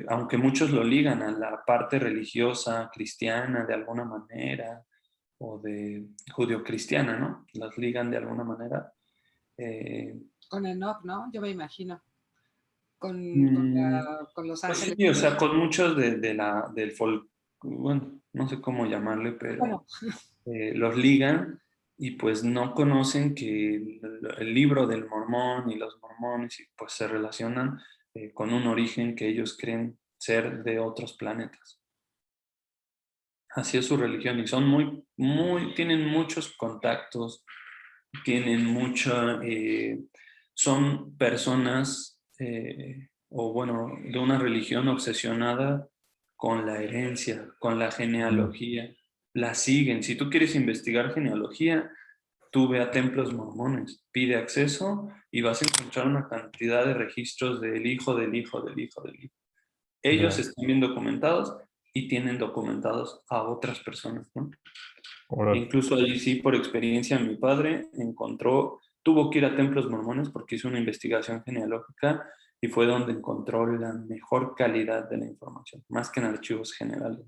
[SPEAKER 3] aunque muchos lo ligan a la parte religiosa cristiana de alguna manera, o de judio-cristiana, ¿no? Las ligan de alguna manera. Eh,
[SPEAKER 2] Con Enoch, ¿no? Yo me imagino.
[SPEAKER 3] mm,
[SPEAKER 2] Con los
[SPEAKER 3] pues
[SPEAKER 2] ángeles.
[SPEAKER 3] sí, o sea, con muchos del folk, bueno, no sé cómo llamarle, pero
[SPEAKER 2] Bueno,
[SPEAKER 3] los ligan y pues no conocen que el libro del mormón y los mormones y pues se relacionan con un origen que ellos creen ser de otros planetas. Así es su religión y son tienen muchos contactos, tienen son personas, o bueno, de una religión obsesionada con la herencia, con la
[SPEAKER 1] Mm,
[SPEAKER 3] genealogía. La siguen. Si tú quieres investigar genealogía, tú ve a templos mormones, pide acceso y vas a encontrar una cantidad de registros del hijo, del hijo, del hijo, del hijo. Ellos
[SPEAKER 1] ya,
[SPEAKER 3] están bien documentados y tienen documentados a otras personas, ¿no?
[SPEAKER 1] órale.
[SPEAKER 3] Incluso allí sí, por experiencia, mi padre tuvo que ir a templos mormones porque hizo una investigación genealógica y fue donde encontró la mejor calidad de la información, más que en archivos generales.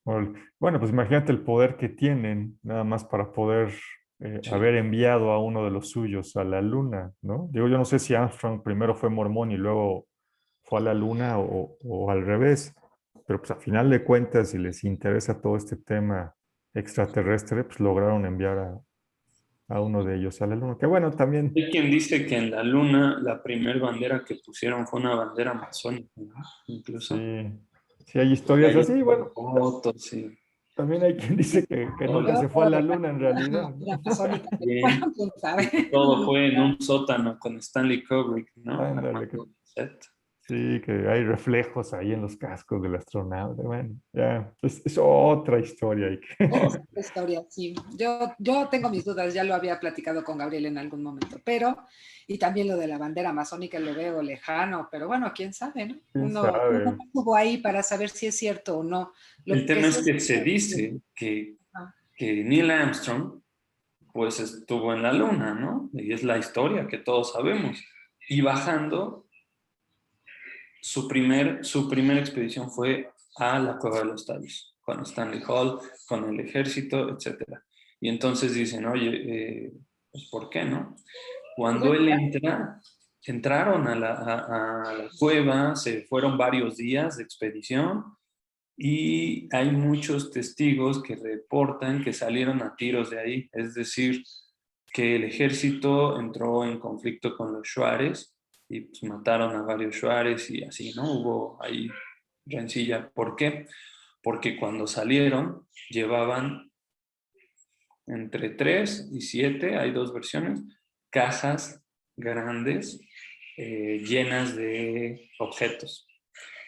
[SPEAKER 1] Órale. Bueno, pues imagínate el poder que tienen, nada más para poder haber
[SPEAKER 3] Sí.
[SPEAKER 1] enviado a uno de los suyos a la luna, ¿no? Digo, yo no sé si Armstrong primero fue mormón y luego fue a la luna o al revés, pero pues a final de cuentas, si les interesa todo este tema extraterrestre, pues lograron enviar a uno de ellos a la luna. Que bueno, también,
[SPEAKER 3] Hay quien dice que en la luna la primera bandera que pusieron fue una bandera masónica, ¿no? Incluso.
[SPEAKER 1] sí, sí hay
[SPEAKER 3] Y
[SPEAKER 1] historias
[SPEAKER 3] hay
[SPEAKER 1] así, bueno,
[SPEAKER 3] fotos y
[SPEAKER 1] también hay quien dice que nunca
[SPEAKER 2] yo
[SPEAKER 3] historias.
[SPEAKER 1] se fue a
[SPEAKER 2] puedo
[SPEAKER 1] la
[SPEAKER 2] regalar
[SPEAKER 1] luna en realidad,
[SPEAKER 2] una
[SPEAKER 1] ¿no?
[SPEAKER 2] una masónica, pero
[SPEAKER 3] Sí,
[SPEAKER 2] bueno, quién
[SPEAKER 3] y que
[SPEAKER 2] sabe.
[SPEAKER 3] todo fue en un sótano con Stanley Kubrick, ¿no?
[SPEAKER 1] Ándale,
[SPEAKER 3] Armando el set.
[SPEAKER 1] sí, que hay reflejos ahí en los cascos del astronauta. Bueno, ya, es otra historia.
[SPEAKER 2] Es otra historia, sí. Yo tengo mis dudas, ya lo había platicado con Gabriel en algún momento, pero, y también lo de la bandera masónica lo veo lejano, pero bueno, quién sabe, ¿no?
[SPEAKER 1] ¿Quién
[SPEAKER 2] Uno no
[SPEAKER 1] sabe?
[SPEAKER 2] estuvo ahí para saber si es cierto o no.
[SPEAKER 3] El
[SPEAKER 2] Lo que
[SPEAKER 3] tema
[SPEAKER 2] sí
[SPEAKER 3] es
[SPEAKER 2] es
[SPEAKER 3] que se dice que Neil Armstrong pues estuvo en la luna, ¿no? Y es la historia que todos sabemos. Y bajando, su primera expedición fue a la Cueva de los Tallos, con Stanley Hall, con el ejército, etc. Y entonces dicen, oye, pues ¿por qué no? Cuando él entraron a la cueva, se fueron varios días de expedición y hay muchos testigos que reportan que salieron a tiros de ahí, es decir, que el ejército entró en conflicto con los Shuares y pues mataron a varios Shuares y así, ¿no? Hubo ahí rencilla. ¿Por qué? Porque cuando salieron llevaban entre 3 y 7, hay dos versiones, cajas grandes llenas de objetos.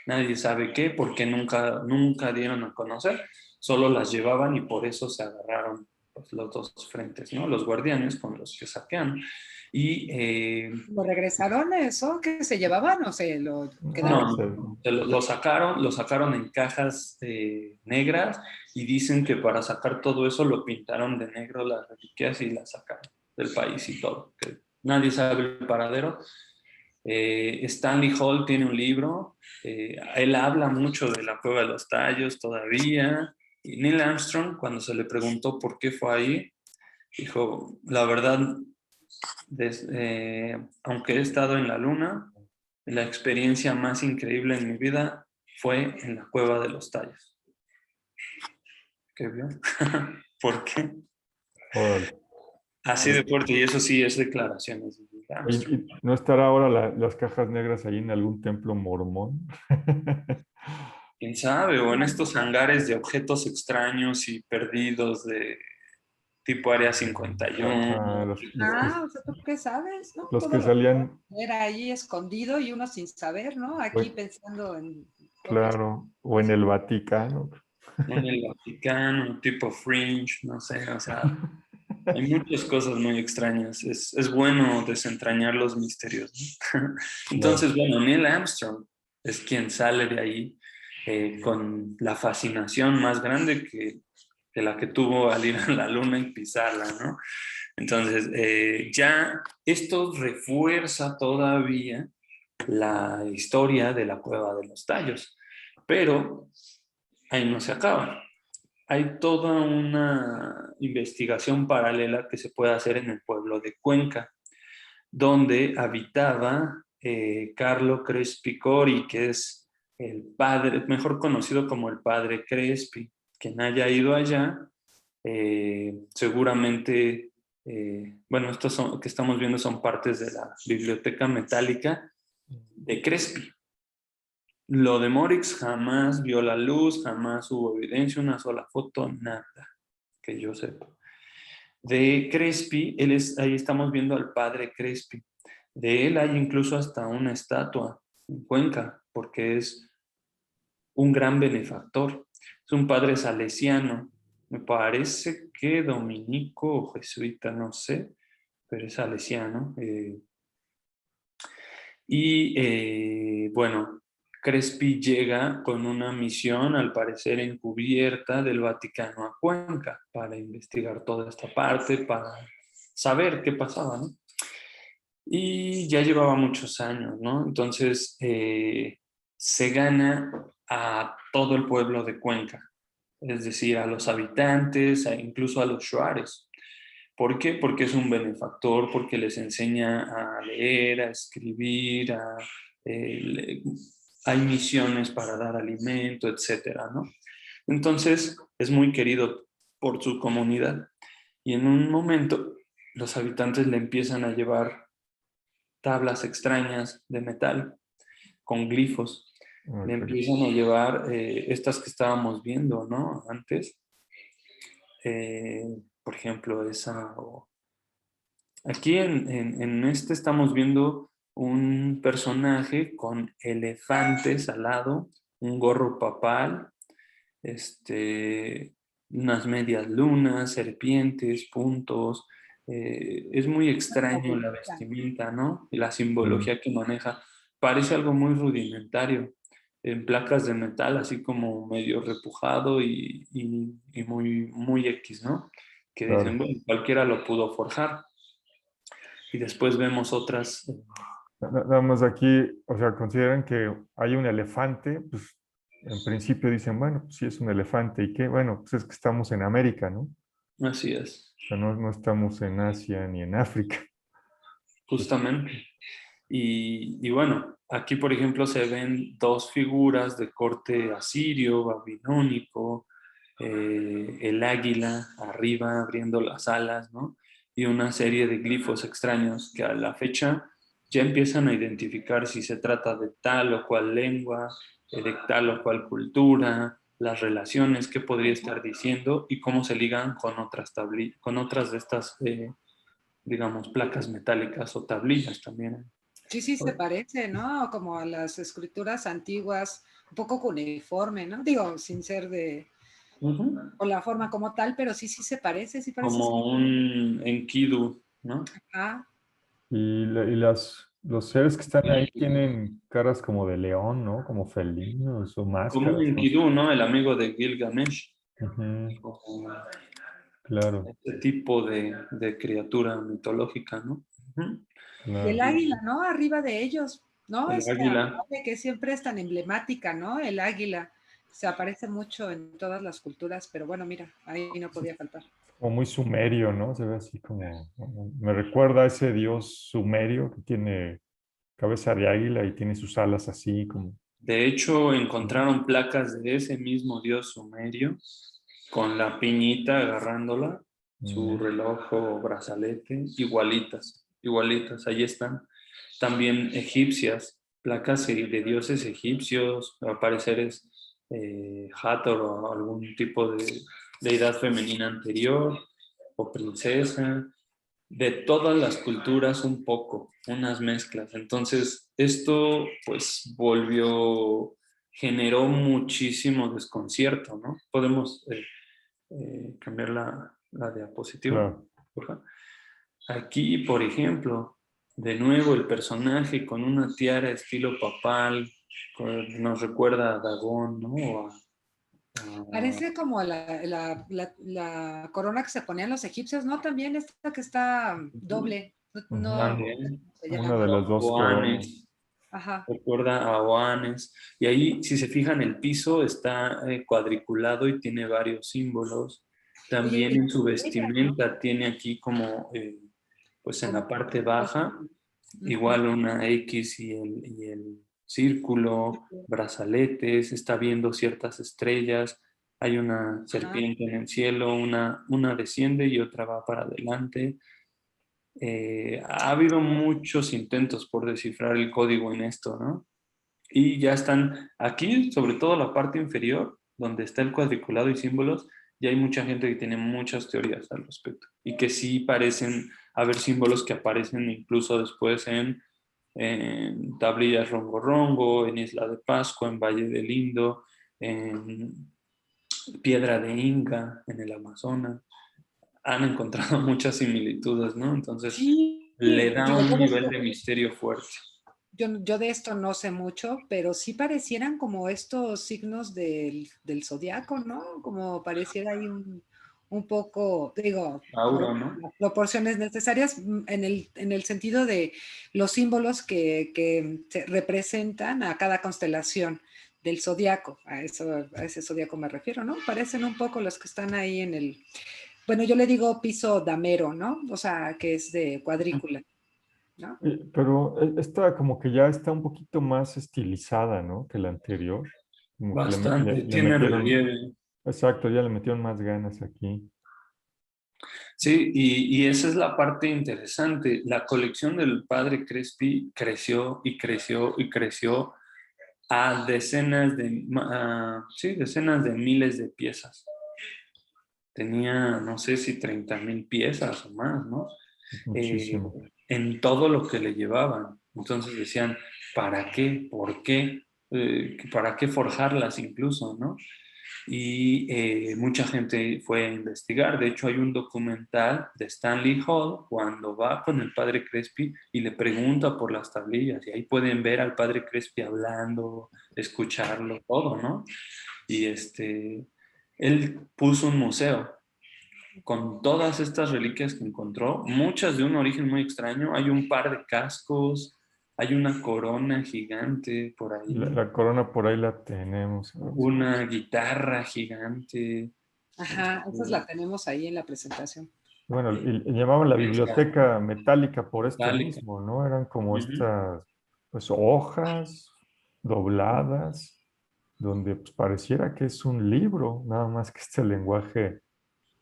[SPEAKER 3] Nadie sabe qué, porque nunca dieron a conocer, solo las llevaban y por eso se agarraron pues, los dos frentes, ¿no? Los guardianes con los que saquean. Y
[SPEAKER 2] ¿Lo regresaron eso que se llevaban o se lo quedaron?
[SPEAKER 1] No,
[SPEAKER 3] lo sacaron en cajas negras y dicen que para sacar todo eso lo pintaron de negro las reliquias y las sacaron del país y todo. Que nadie sabe el paradero. Stanley Hall tiene un libro, él habla mucho de la Cueva de los Tallos todavía, Y Neil Armstrong, cuando se le preguntó por qué fue ahí, dijo, la verdad, aunque he estado en la luna, la experiencia más increíble en mi vida fue en la cueva de los Tallos. ¿Qué vio? ¿Por qué?
[SPEAKER 1] Órale.
[SPEAKER 3] Así de fuerte, y eso sí es declaraciones de Neil Armstrong.
[SPEAKER 1] ¿Y no estará ahora las cajas negras ahí en algún templo mormón?
[SPEAKER 3] ¿Quién sabe? O en estos hangares de objetos extraños y perdidos de tipo Área 51.
[SPEAKER 1] Ajá,
[SPEAKER 2] O sea, ¿tú qué sabes? ¿No?
[SPEAKER 1] los
[SPEAKER 2] Todo
[SPEAKER 1] que
[SPEAKER 2] lo que puede
[SPEAKER 1] salían,
[SPEAKER 2] tener ahí escondido y uno sin saber, ¿no? Aquí
[SPEAKER 1] pues,
[SPEAKER 2] pensando en otras
[SPEAKER 1] claro, o en el Vaticano.
[SPEAKER 3] En el Vaticano, tipo Fringe, no sé, o sea, hay muchas cosas muy extrañas. Es bueno desentrañar los misterios, ¿no?
[SPEAKER 1] Claro.
[SPEAKER 3] Entonces, bueno, Neil Armstrong es quien sale de ahí con la fascinación más grande que la que tuvo al ir a la luna y pisarla, ¿no? Entonces, ya esto refuerza todavía la historia de la Cueva de los Tallos, pero ahí no se acaba. Hay toda una investigación paralela que se puede hacer en el pueblo de Cuenca, donde habitaba Carlo Crespi Cori, que es el padre, mejor conocido como el padre Crespi. Quien haya ido allá, seguramente, bueno, estos que estamos viendo son partes de la biblioteca metálica de Crespi. Lo de Morix jamás vio la luz, jamás hubo evidencia, una sola foto, nada, que yo sepa. De Crespi, ahí estamos viendo al padre Crespi. De él hay incluso hasta una estatua en Cuenca, porque es un gran benefactor. Es un padre salesiano, me parece que dominico o jesuita, no sé, pero es salesiano. Bueno, Crespi llega con una misión, al parecer encubierta, del Vaticano a Cuenca para investigar toda esta parte, para saber qué pasaba, ¿no? Y ya llevaba muchos años, ¿no? Entonces se gana a todo el pueblo de Cuenca, es decir, a los habitantes, incluso a los shuares. ¿Por qué? Porque es un benefactor, porque les enseña a leer, a escribir, eh, hay misiones para dar alimento, etcétera, ¿no? Entonces, es muy querido por su comunidad. Y en un momento, los habitantes le empiezan a llevar tablas extrañas de metal con glifos. Le
[SPEAKER 1] Ok.
[SPEAKER 3] empiezan a llevar estas que estábamos viendo, ¿no? Antes. Por ejemplo, esa. Aquí en este estamos viendo un personaje con elefantes al lado, un gorro papal, unas medias lunas, serpientes, puntos. Es muy extraño la vestimenta, ¿no? Y la
[SPEAKER 1] Mm,
[SPEAKER 3] simbología que maneja. Parece algo muy rudimentario, en placas de metal, así como medio repujado y muy, muy X, ¿no? Que dicen,
[SPEAKER 1] claro.
[SPEAKER 3] bueno, cualquiera lo pudo forjar. Y después vemos otras.
[SPEAKER 1] Nada más aquí, o sea, consideran que hay un elefante, pues en principio dicen, bueno, pues sí es un elefante, ¿y qué? Bueno, pues es que estamos en América, ¿no?
[SPEAKER 3] Así es,
[SPEAKER 1] O sea, no estamos en Asia ni en África.
[SPEAKER 3] justamente. Y bueno, aquí por ejemplo se ven dos figuras de corte asirio, babilónico, el águila arriba abriendo las alas, ¿no? Y una serie de glifos extraños que a la fecha ya empiezan a identificar si se trata de tal o cual lengua, de tal o cual cultura, las relaciones, qué podría estar diciendo y cómo se ligan con con otras de estas, digamos, placas metálicas o tablillas también.
[SPEAKER 2] Sí, sí, se parece, ¿no? Como a las escrituras antiguas, un poco cuneiforme, ¿no? Digo, sin ser de,
[SPEAKER 3] Ujú.
[SPEAKER 2] o la forma como tal, pero sí, sí parece ser.
[SPEAKER 3] Como un Enkidu, ¿no?
[SPEAKER 2] Ah,
[SPEAKER 1] Los seres que están ahí tienen caras como de león, ¿no? Como felinos o
[SPEAKER 3] Como un
[SPEAKER 1] máscaras, no sé.
[SPEAKER 3] Enkidu, ¿no? El amigo de Gilgamesh.
[SPEAKER 1] Ujú,
[SPEAKER 3] Como
[SPEAKER 1] claro,
[SPEAKER 3] este tipo de criatura mitológica, ¿no? Ujú.
[SPEAKER 2] y el
[SPEAKER 1] claro.
[SPEAKER 2] águila, ¿no? Arriba de ellos, ¿no?
[SPEAKER 3] El
[SPEAKER 2] Esta
[SPEAKER 3] águila.
[SPEAKER 2] ave que siempre es tan emblemática, ¿no? El águila. Se aparece mucho en todas las culturas, pero bueno, mira, ahí no podía faltar.
[SPEAKER 1] Como muy sumerio, ¿no? Se ve así como, me recuerda a ese dios sumerio que tiene cabeza de águila y tiene sus alas así como.
[SPEAKER 3] De hecho, encontraron placas de ese mismo dios sumerio con la piñita agarrándola, su
[SPEAKER 1] Mm,
[SPEAKER 3] reloj o brazalete, igualitas, igualitas, ahí están. También egipcias, placas de dioses egipcios, al parecer es Hathor o algún tipo de deidad femenina anterior o princesa, de todas las culturas un poco, unas mezclas. Entonces, esto pues generó muchísimo desconcierto, ¿no? Podemos cambiar la diapositiva,
[SPEAKER 1] claro.
[SPEAKER 3] por favor. Aquí, por ejemplo, de nuevo el personaje con una tiara estilo papal, nos recuerda a Dagón, ¿no?
[SPEAKER 2] Parece como la corona que se ponían los egipcios, ¿no? También esta que está doble, no,
[SPEAKER 1] Ujú.
[SPEAKER 3] También,
[SPEAKER 2] se
[SPEAKER 1] Una
[SPEAKER 2] llama.
[SPEAKER 1] de las dos coronas.
[SPEAKER 3] Oanes,
[SPEAKER 2] Ajá.
[SPEAKER 3] recuerda a Oanes. Y ahí, si se fijan, el piso está cuadriculado y tiene varios símbolos.
[SPEAKER 2] Oye,
[SPEAKER 3] También
[SPEAKER 2] y
[SPEAKER 3] en su
[SPEAKER 2] ella, ¿no?
[SPEAKER 3] vestimenta tiene aquí como, pues en
[SPEAKER 2] Como
[SPEAKER 3] la parte baja, igual una X y el círculo, brazaletes, está viendo ciertas estrellas, hay una
[SPEAKER 2] ajá.
[SPEAKER 3] serpiente en el cielo, una desciende y otra va para adelante. Ha habido muchos intentos por descifrar el código en esto, ¿no? Y ya están aquí, sobre todo la parte inferior, donde está el cuadriculado y símbolos, y hay mucha gente que tiene muchas teorías al respecto y que sí parecen haber símbolos que aparecen incluso después en tablillas Rongo Rongo, en Isla de Pascua, en Valle del Indo, en Piedra de Inca, en el Amazonas. Han encontrado muchas similitudes, ¿no? Entonces
[SPEAKER 2] Sí,
[SPEAKER 3] le da
[SPEAKER 2] digo,
[SPEAKER 3] un
[SPEAKER 2] todo
[SPEAKER 3] nivel
[SPEAKER 2] esto,
[SPEAKER 3] de misterio fuerte.
[SPEAKER 2] yo de esto no sé mucho, pero sí parecieran como estos signos del zodiaco, ¿no? Como pareciera ahí un poco, digo,
[SPEAKER 3] Aura,
[SPEAKER 2] con
[SPEAKER 3] ¿no?
[SPEAKER 2] las proporciones necesarias en el sentido de los símbolos que se representan a cada constelación del zodiaco. A eso, a ese zodiaco me refiero, ¿no? Parecen un poco los que están ahí en el, bueno, yo le digo piso damero, ¿no? O sea, que es de cuadrícula, ¿no?
[SPEAKER 1] Pero esta como que ya está un poquito más estilizada, ¿no? Que la anterior. Como que
[SPEAKER 3] Bastante,
[SPEAKER 1] le
[SPEAKER 3] tiene
[SPEAKER 1] metieron,
[SPEAKER 3] relieve.
[SPEAKER 1] exacto, ya le metieron más ganas aquí.
[SPEAKER 3] Sí, y esa es la parte interesante. La colección del padre Crespi creció y creció y creció a sí, decenas de miles de piezas. Tenía, no sé si 30,000 piezas o más, ¿no? Eh,
[SPEAKER 1] Muchísimo.
[SPEAKER 3] en todo lo que le llevaban. Entonces decían, ¿para qué? ¿Por qué? ¿Para qué forjarlas incluso, no? Y mucha gente fue a investigar. De hecho, hay un documental de Stanley Hall cuando va con el padre Crespi y le pregunta por las tablillas. Y ahí pueden ver al padre Crespi hablando, escucharlo, todo, ¿no? Y él puso un museo con todas estas reliquias que encontró, muchas de un origen muy extraño. Hay un par de cascos, hay una corona gigante por ahí,
[SPEAKER 1] La corona por ahí la tenemos. A ver.
[SPEAKER 3] una guitarra gigante.
[SPEAKER 2] Ajá, esa
[SPEAKER 3] este,
[SPEAKER 2] la tenemos ahí en la presentación.
[SPEAKER 1] Bueno, y llamaban la
[SPEAKER 3] esta
[SPEAKER 1] biblioteca metálica por esto
[SPEAKER 3] metálica.
[SPEAKER 1] mismo, ¿no? Eran como
[SPEAKER 3] Ujú.
[SPEAKER 1] estas, pues, hojas dobladas, donde pues, pareciera que es un libro, nada más que este lenguaje,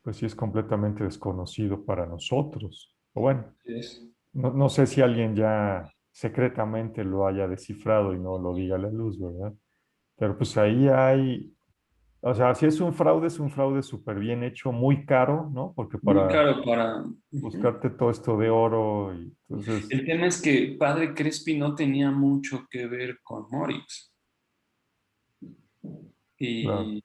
[SPEAKER 1] pues sí es completamente desconocido para nosotros. O bueno,
[SPEAKER 3] Es-
[SPEAKER 1] no sé si alguien ya secretamente lo haya descifrado y no lo diga a la luz, ¿verdad? Pero pues ahí hay, o sea, si es un fraude súper bien hecho, muy caro, ¿no? Porque
[SPEAKER 3] Muy
[SPEAKER 1] para
[SPEAKER 3] caro para... Ujú.
[SPEAKER 1] buscarte todo esto de oro y entonces,
[SPEAKER 3] El tema es que Padre Crespi no tenía mucho que ver con Morix
[SPEAKER 1] claro.
[SPEAKER 3] y,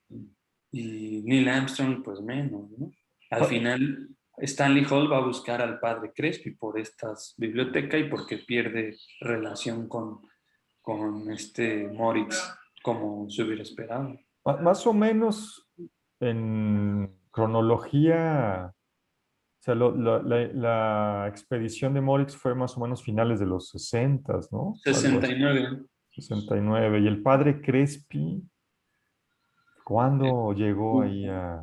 [SPEAKER 3] y Neil Armstrong pues menos, ¿no? Al
[SPEAKER 1] Pa-
[SPEAKER 3] final Stanley Hall va a buscar al Padre Crespi por estas bibliotecas y porque pierde relación con este Morix como se hubiera esperado.
[SPEAKER 1] Más o menos en cronología, o sea, la expedición de Moritz fue más o menos finales de los 60, ¿no? Algo así,
[SPEAKER 3] 69.
[SPEAKER 1] 69. Y nueve. Y el padre Crespi, ¿Cuándo llegó ahí a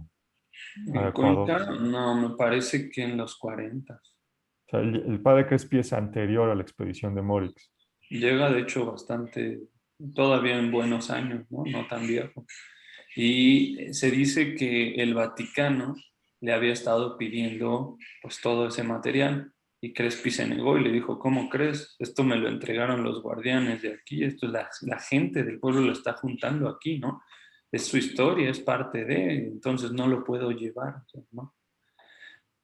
[SPEAKER 3] En
[SPEAKER 1] Ecuador?
[SPEAKER 3] Cuenca, no, me parece que en los 40.
[SPEAKER 1] O sea, el padre Crespi es anterior a la expedición de Morix.
[SPEAKER 3] Llega, de hecho, bastante, todavía en buenos años, ¿no? No tan viejo. Y se dice que el Vaticano le había estado pidiendo pues todo ese material y Crespi se negó y le dijo, ¿cómo crees? Esto me lo entregaron los guardianes de aquí, esto es la gente del pueblo lo está juntando aquí, ¿no? Es su historia, es parte de, entonces no lo puedo llevar, ¿no?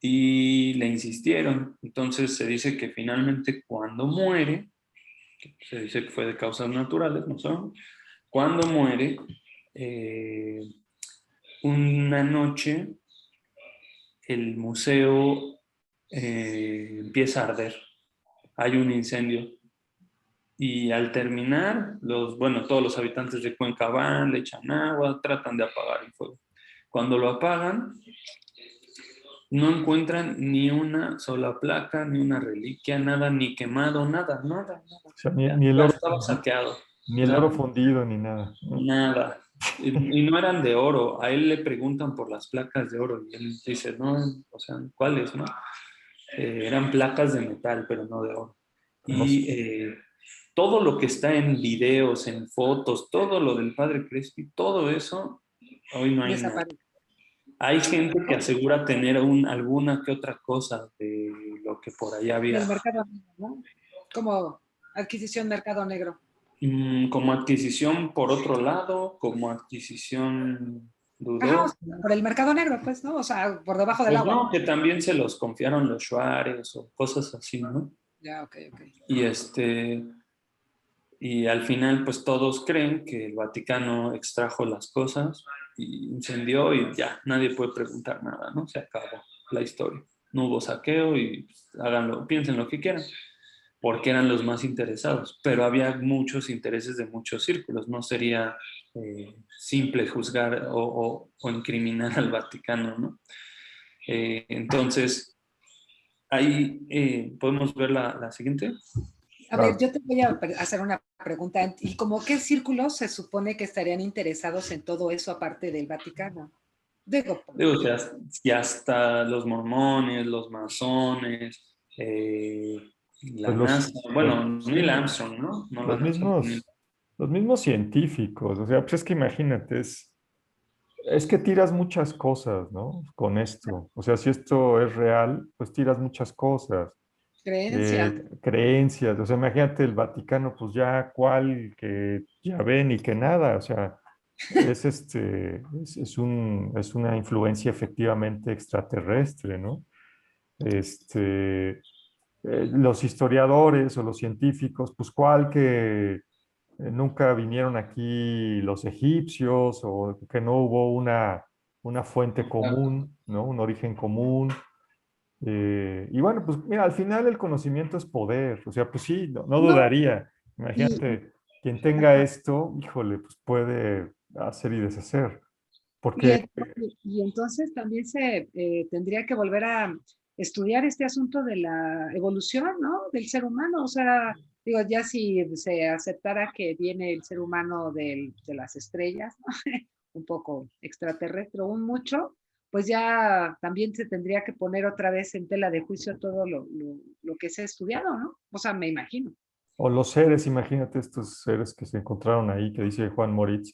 [SPEAKER 3] Y le insistieron, entonces se dice que finalmente cuando muere, que se dice que fue de causas naturales, no son, cuando muere, eh, una noche el museo empieza a arder, hay un incendio y al terminar, todos los habitantes de Cuenca van, le echan agua, tratan de apagar el fuego. Cuando lo apagan, no encuentran ni una sola placa, ni una reliquia, nada, ni quemado, nada, nada, nada.
[SPEAKER 1] O sea,
[SPEAKER 3] Ya,
[SPEAKER 1] ni el
[SPEAKER 3] ya
[SPEAKER 1] oro,
[SPEAKER 3] estaba saqueado.
[SPEAKER 1] ni
[SPEAKER 3] O
[SPEAKER 1] el
[SPEAKER 3] sea,
[SPEAKER 1] oro fundido, ni nada, ¿no?
[SPEAKER 3] nada. Y no eran de oro. A él le preguntan por las placas de oro y él dice, no, o sea, ¿cuáles, no? Eran placas de metal, pero no de oro.
[SPEAKER 1] Pero no sé.
[SPEAKER 3] Y todo lo que está en videos, en fotos, todo lo del padre Crespi, todo eso, hoy no hay nada.
[SPEAKER 2] Desaparece.
[SPEAKER 3] Hay gente que asegura tener alguna que otra cosa de lo que por allá
[SPEAKER 2] Del
[SPEAKER 3] había.
[SPEAKER 2] mercado negro, ¿no? Como adquisición mercado negro.
[SPEAKER 3] Como adquisición por otro lado, como adquisición
[SPEAKER 2] Ajá, o
[SPEAKER 3] dudosa.
[SPEAKER 2] sea, por el mercado negro, pues, ¿no? O sea, por debajo del
[SPEAKER 3] Pues
[SPEAKER 2] agua.
[SPEAKER 3] no, que también se los confiaron los Suárez o cosas así, ¿no?
[SPEAKER 2] Ya, ok, ok.
[SPEAKER 3] Y y al final pues todos creen que el Vaticano extrajo las cosas y incendió y ya, nadie puede preguntar nada, ¿no? Se acabó la historia. No hubo saqueo y pues, háganlo, piensen lo que quieran, porque eran los más interesados, pero había muchos intereses de muchos círculos, no sería simple juzgar o incriminar al Vaticano, ¿no? Entonces, ahí podemos ver la siguiente.
[SPEAKER 2] A ver,
[SPEAKER 1] Claro.
[SPEAKER 2] yo te voy a hacer una pregunta. ¿Y como qué círculos se supone que estarían interesados en todo eso aparte del Vaticano? Digo,
[SPEAKER 3] Digo, ya hasta los mormones, los masones,
[SPEAKER 1] Pues
[SPEAKER 3] la NASA, bueno,
[SPEAKER 1] sí,
[SPEAKER 3] Neil Armstrong, ¿no? No la
[SPEAKER 1] los
[SPEAKER 3] NASA.
[SPEAKER 1] mismos, los mismos científicos, o sea, pues es que imagínate, es que tiras muchas cosas, ¿no? Con esto. O sea, si esto es real, pues tiras muchas cosas.
[SPEAKER 2] creencias.
[SPEAKER 1] Creencias. O sea, imagínate el Vaticano, pues ya cuál que ya ven y que nada. O sea, es una influencia efectivamente extraterrestre, ¿no? Los historiadores o los científicos, pues cuál que nunca vinieron aquí los egipcios o que no hubo una fuente común, ¿no? Un origen común. Y bueno, pues mira, al final el conocimiento es poder, o sea, pues sí, no
[SPEAKER 2] No,
[SPEAKER 1] dudaría.
[SPEAKER 2] y,
[SPEAKER 1] Imagínate, quien tenga esto, híjole, pues puede hacer y deshacer,
[SPEAKER 2] y,
[SPEAKER 1] porque
[SPEAKER 2] en- y entonces también se tendría que volver a estudiar este asunto de la evolución, ¿no? Del ser humano. O sea, digo, ya si se aceptara que viene el ser humano de las estrellas, ¿no? Un poco extraterrestre, un mucho, pues ya también se tendría que poner otra vez en tela de juicio todo lo que se ha estudiado, ¿no? O sea, me imagino.
[SPEAKER 1] o los seres, imagínate estos seres que se encontraron ahí, que dice Juan Moritz,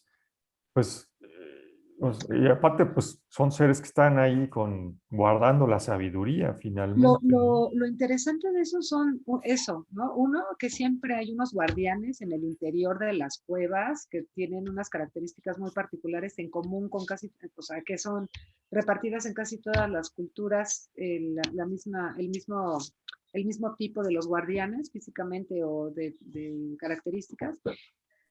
[SPEAKER 1] pues, y aparte, pues son seres que están ahí guardando la sabiduría finalmente, ¿no?
[SPEAKER 2] Lo interesante de eso son eso, ¿no? Uno, que siempre hay unos guardianes en el interior de las cuevas que tienen unas características muy particulares en común con casi, o sea, que son repartidas en casi todas las culturas, el mismo tipo de los guardianes físicamente o de características.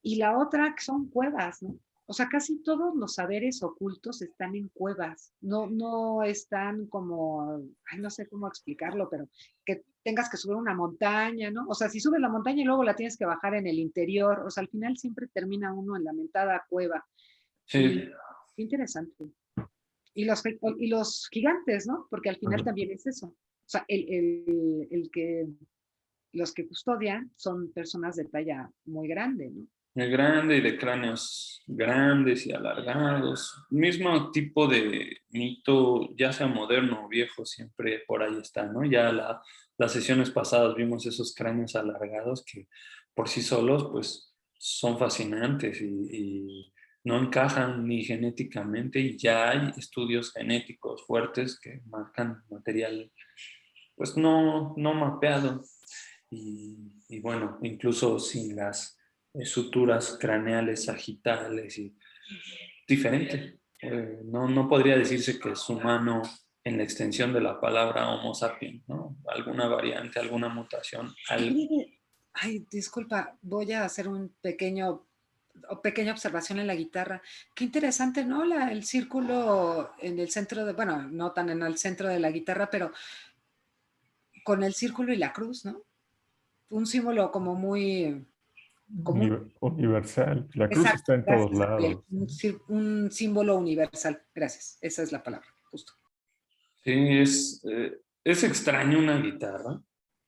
[SPEAKER 2] Y la otra que son cuevas, ¿no? O sea, casi todos los saberes ocultos están en cuevas, no están como, ay, no sé cómo explicarlo, pero que tengas que subir una montaña, ¿no? O sea, si subes la montaña y luego la tienes que bajar en el interior, o sea, al final siempre termina uno en la mentada cueva. Y
[SPEAKER 3] Sí,
[SPEAKER 2] qué interesante. Y los gigantes, ¿no? Porque al final también es eso. O sea, los que custodian son personas de talla muy grande, ¿no?
[SPEAKER 3] El grande y de cráneos grandes y alargados. Mismo tipo de mito, ya sea moderno o viejo, siempre por ahí está, ¿no? Ya las sesiones pasadas vimos esos cráneos alargados que por sí solos, pues, son fascinantes y no encajan ni genéticamente y ya hay estudios genéticos fuertes que marcan material, pues, no mapeado. Y bueno, incluso sin las suturas craneales, sagitales y diferente. No podría decirse que es humano en la extensión de la palabra Homo sapiens, ¿no? Alguna variante, alguna mutación, algo.
[SPEAKER 2] Ay, disculpa, voy a hacer un pequeña observación en la guitarra. Qué interesante, ¿no? El círculo en el centro de, bueno, no tan en el centro de la guitarra, pero con el círculo y la cruz, ¿no? Un símbolo como muy común.
[SPEAKER 1] Universal. La cruz
[SPEAKER 2] Exacto,
[SPEAKER 1] está en todos
[SPEAKER 2] gracias, Ariel.
[SPEAKER 1] lados.
[SPEAKER 2] Un símbolo universal. Gracias, esa es la palabra, justo.
[SPEAKER 3] Sí, es extraño una guitarra.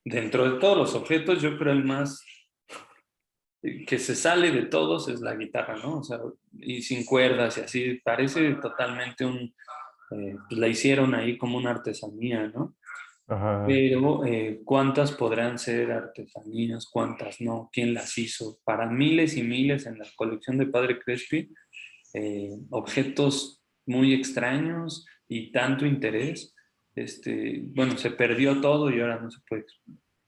[SPEAKER 3] Dentro de todos los objetos, yo creo el más que se sale de todos es la guitarra, ¿no? O sea, y sin cuerdas y así, parece totalmente pues la hicieron ahí como una artesanía, ¿no?
[SPEAKER 1] Ajá.
[SPEAKER 3] Pero ¿cuántas podrán ser artesanías? ¿Cuántas no? ¿Quién las hizo? Para miles y miles en la colección de Padre Crespi, objetos muy extraños y tanto interés. Bueno, se perdió todo y ahora no se puede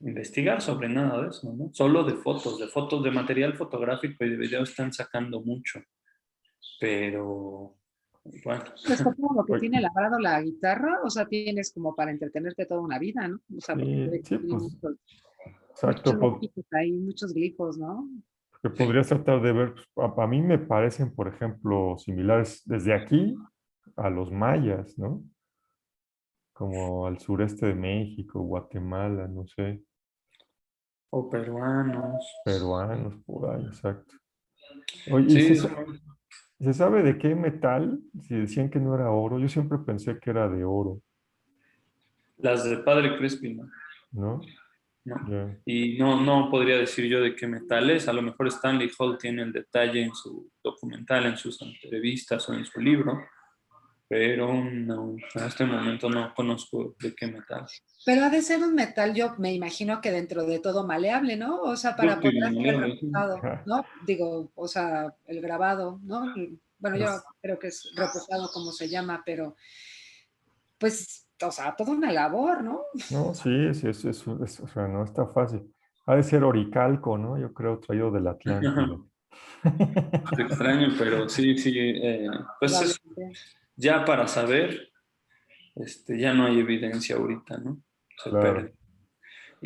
[SPEAKER 3] investigar sobre nada de eso, ¿no? Solo de fotos, de material fotográfico y de video están sacando mucho, pero bueno.
[SPEAKER 2] Es como lo que
[SPEAKER 1] Oye,
[SPEAKER 2] tiene labrado la guitarra, o sea, tienes como para entretenerte toda una vida, ¿no? O sea, porque
[SPEAKER 1] sí, sí,
[SPEAKER 2] tiene
[SPEAKER 1] pues,
[SPEAKER 2] muchos
[SPEAKER 1] exacto.
[SPEAKER 2] logitos ahí, muchos glifos, ¿no?
[SPEAKER 1] Que
[SPEAKER 3] Sí.
[SPEAKER 1] podrías tratar de ver, pues, a mí me parecen, por ejemplo, similares desde aquí a los mayas, ¿no? Como al sureste de México, Guatemala, no sé,
[SPEAKER 3] O peruanos.
[SPEAKER 1] peruanos, por ahí, exacto. Oye,
[SPEAKER 3] Sí,
[SPEAKER 1] se sabe de qué metal? Si decían que no era oro, yo siempre pensé que era de oro,
[SPEAKER 3] las de Padre Crespi, ¿no?
[SPEAKER 1] ¿no?
[SPEAKER 3] No.
[SPEAKER 1] Ya.
[SPEAKER 3] Y no podría decir yo de qué metal es. A lo mejor Stanley Hall tiene el detalle en su documental, en sus entrevistas o en su libro, pero no, en este momento no conozco de qué metal.
[SPEAKER 2] Pero ha de ser un metal, yo me imagino que dentro de todo maleable, ¿no? O sea, para poder
[SPEAKER 3] Dúctil,
[SPEAKER 2] ser
[SPEAKER 3] ¿no?
[SPEAKER 2] repujado,
[SPEAKER 1] Ja,
[SPEAKER 2] ¿no? Digo, o sea, el grabado, ¿no? Bueno, yo
[SPEAKER 1] es-
[SPEAKER 2] creo que es repujado como se llama, pero pues, o sea, toda una labor, ¿no?
[SPEAKER 1] no, sí, sí, o sea, no está fácil. Ha de ser oricalco, ¿no? Yo creo traído de la Atlántida.
[SPEAKER 3] Es extraño, pero sí, sí. Pues es
[SPEAKER 2] Probablemente.
[SPEAKER 3] ya para saber, ya no hay evidencia ahorita, ¿no? Se
[SPEAKER 1] Claro,
[SPEAKER 3] pierde.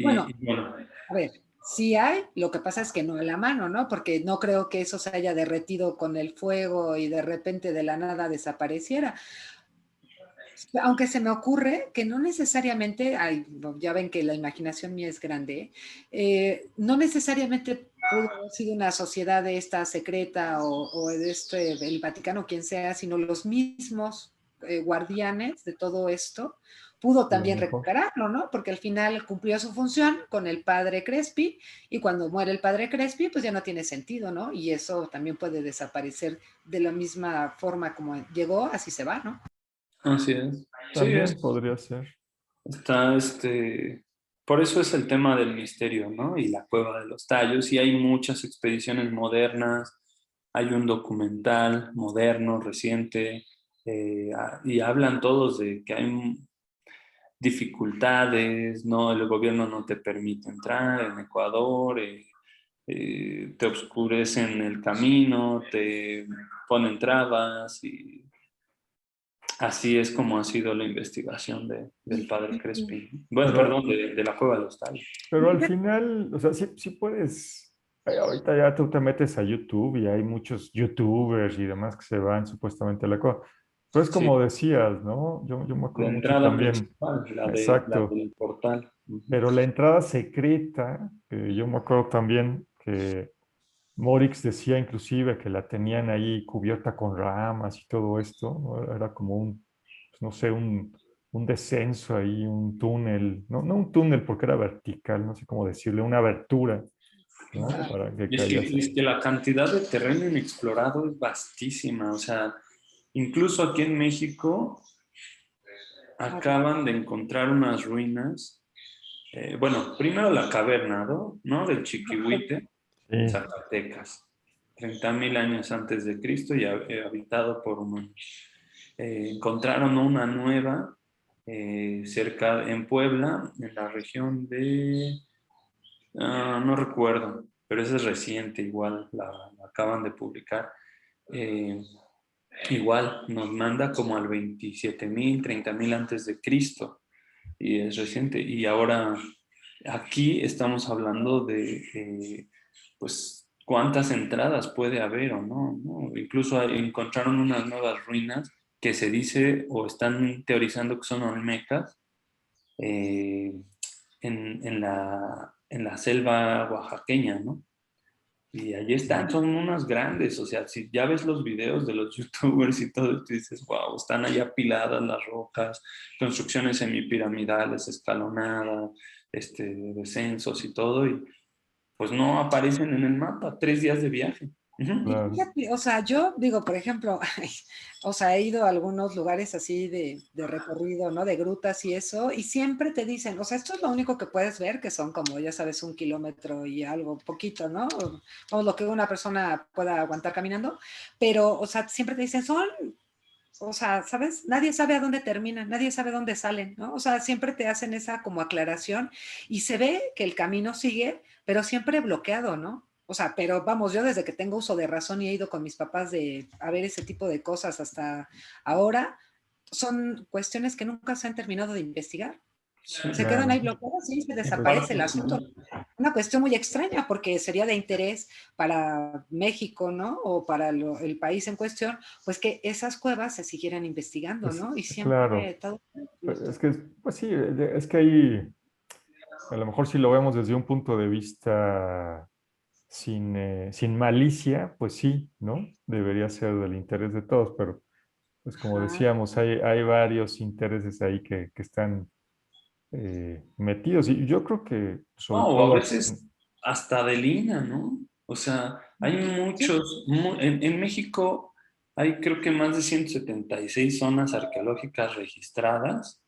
[SPEAKER 2] Bueno,
[SPEAKER 3] Y bueno,
[SPEAKER 2] a ver, sí hay, lo que pasa es que no a la mano, ¿no? Porque no creo que eso se haya derretido con el fuego y de repente de la nada desapareciera. Aunque se me ocurre que no necesariamente, ay, ya ven que la imaginación mía es grande, no necesariamente pudo haber sido una sociedad de esta secreta o de el Vaticano, quien sea, sino los mismos guardianes de todo esto, pudo
[SPEAKER 1] a lo
[SPEAKER 2] también
[SPEAKER 1] mejor.
[SPEAKER 2] recuperarlo, ¿no? Porque al final cumplió su función con el padre Crespi y cuando muere el padre Crespi, pues ya no tiene sentido, ¿no? Y eso también puede desaparecer de la misma forma como llegó, así se va, ¿no?
[SPEAKER 3] así es. Sí,
[SPEAKER 1] También podría ser.
[SPEAKER 3] está por eso es el tema del misterio, ¿no? Y la cueva de los tallos. Y hay muchas expediciones modernas, hay un documental moderno, reciente, y hablan todos de que hay dificultades, ¿no? El gobierno no te permite entrar en Ecuador, te oscurecen el camino, te ponen trabas y así es como ha sido la investigación del padre Crespi. Bueno,
[SPEAKER 1] Pero,
[SPEAKER 3] perdón, de la cueva de los tallos.
[SPEAKER 1] pero al final, o sea, sí, sí puedes. Ahorita ya tú te metes a YouTube y hay muchos YouTubers y demás que se van supuestamente a la cosa. Pero es
[SPEAKER 3] Sí,
[SPEAKER 1] como decías, ¿no? Yo me
[SPEAKER 3] la
[SPEAKER 1] acuerdo mucho
[SPEAKER 3] entrada
[SPEAKER 1] también,
[SPEAKER 3] principal, la
[SPEAKER 1] exacto.
[SPEAKER 3] del portal. Ujú.
[SPEAKER 1] Pero la entrada secreta, que yo me acuerdo también que Morix decía inclusive que la tenían ahí cubierta con ramas y todo esto, ¿no? Era como pues, no sé, un descenso ahí, un túnel, no un túnel porque era vertical, no sé cómo decirle, una abertura ¿no? Para que
[SPEAKER 3] Y
[SPEAKER 1] caiga.
[SPEAKER 3] es que la cantidad de terreno inexplorado es vastísima. O sea, incluso aquí en México acaban de encontrar unas ruinas. Bueno, primero la caverna, ¿no? Del Chiquihuite, en
[SPEAKER 1] Sí,
[SPEAKER 3] Zacatecas. 30,000 años antes de Cristo y habitado por humanos. Encontraron una nueva cerca en Puebla, en la región de, no recuerdo, pero esa es reciente, igual la acaban de publicar. Eh, Igual nos manda como al 27,000, 30,000 antes de Cristo y es reciente. Y ahora aquí estamos hablando de, pues, cuántas entradas puede haber o no, ¿no? Incluso encontraron unas nuevas ruinas que se dice o están teorizando que son olmecas eh, en la selva oaxaqueña, ¿no? Y allí están, son unas grandes, o sea, si ya ves los videos de los youtubers y todo, tú dices, wow, están allá apiladas las rocas, construcciones semipiramidales, escalonadas, descensos y todo, y pues no aparecen en el mapa, 3 días de viaje. Ujú.
[SPEAKER 2] Y
[SPEAKER 1] claro.
[SPEAKER 2] fíjate, o sea, yo digo, por ejemplo, o sea, he ido a algunos lugares así de recorrido, ¿no? De grutas y eso, y siempre te dicen, o sea, esto es lo único que puedes ver, que son como, ya sabes, 1 kilómetro y algo, poquito, ¿no? O lo que una persona pueda aguantar caminando, pero, o sea, siempre te dicen, son, o sea, ¿sabes? Nadie sabe a dónde terminan, nadie sabe dónde salen, ¿no? O sea, siempre te hacen esa como aclaración y se ve que el camino sigue, pero siempre bloqueado, ¿no? O sea, pero vamos, yo desde que tengo uso de razón y he ido con mis papás de a ver ese tipo de cosas hasta ahora, son cuestiones que nunca se han terminado de investigar.
[SPEAKER 3] Sí.
[SPEAKER 2] Se quedan ahí
[SPEAKER 1] Claro.
[SPEAKER 2] bloqueadas y se desaparece el
[SPEAKER 3] Aparte,
[SPEAKER 2] asunto. Una cuestión muy extraña porque sería de interés para México, ¿no? O para el país en cuestión, pues que esas cuevas se siguieran investigando,
[SPEAKER 1] Pues,
[SPEAKER 2] ¿no? Y siempre
[SPEAKER 1] claro.
[SPEAKER 2] todo.
[SPEAKER 1] Es que, pues sí, es que ahí, a lo mejor si lo vemos desde un punto de vista sin malicia, pues sí, ¿no? Debería ser del interés de todos, pero pues como
[SPEAKER 2] Ajá.
[SPEAKER 1] decíamos, hay varios intereses ahí que están metidos. Y yo creo que sobre
[SPEAKER 3] no, o a
[SPEAKER 1] todo
[SPEAKER 3] veces hasta de Lina, ¿no? O sea, hay
[SPEAKER 2] Sí,
[SPEAKER 3] muchos, en México hay creo que más de 176 zonas arqueológicas registradas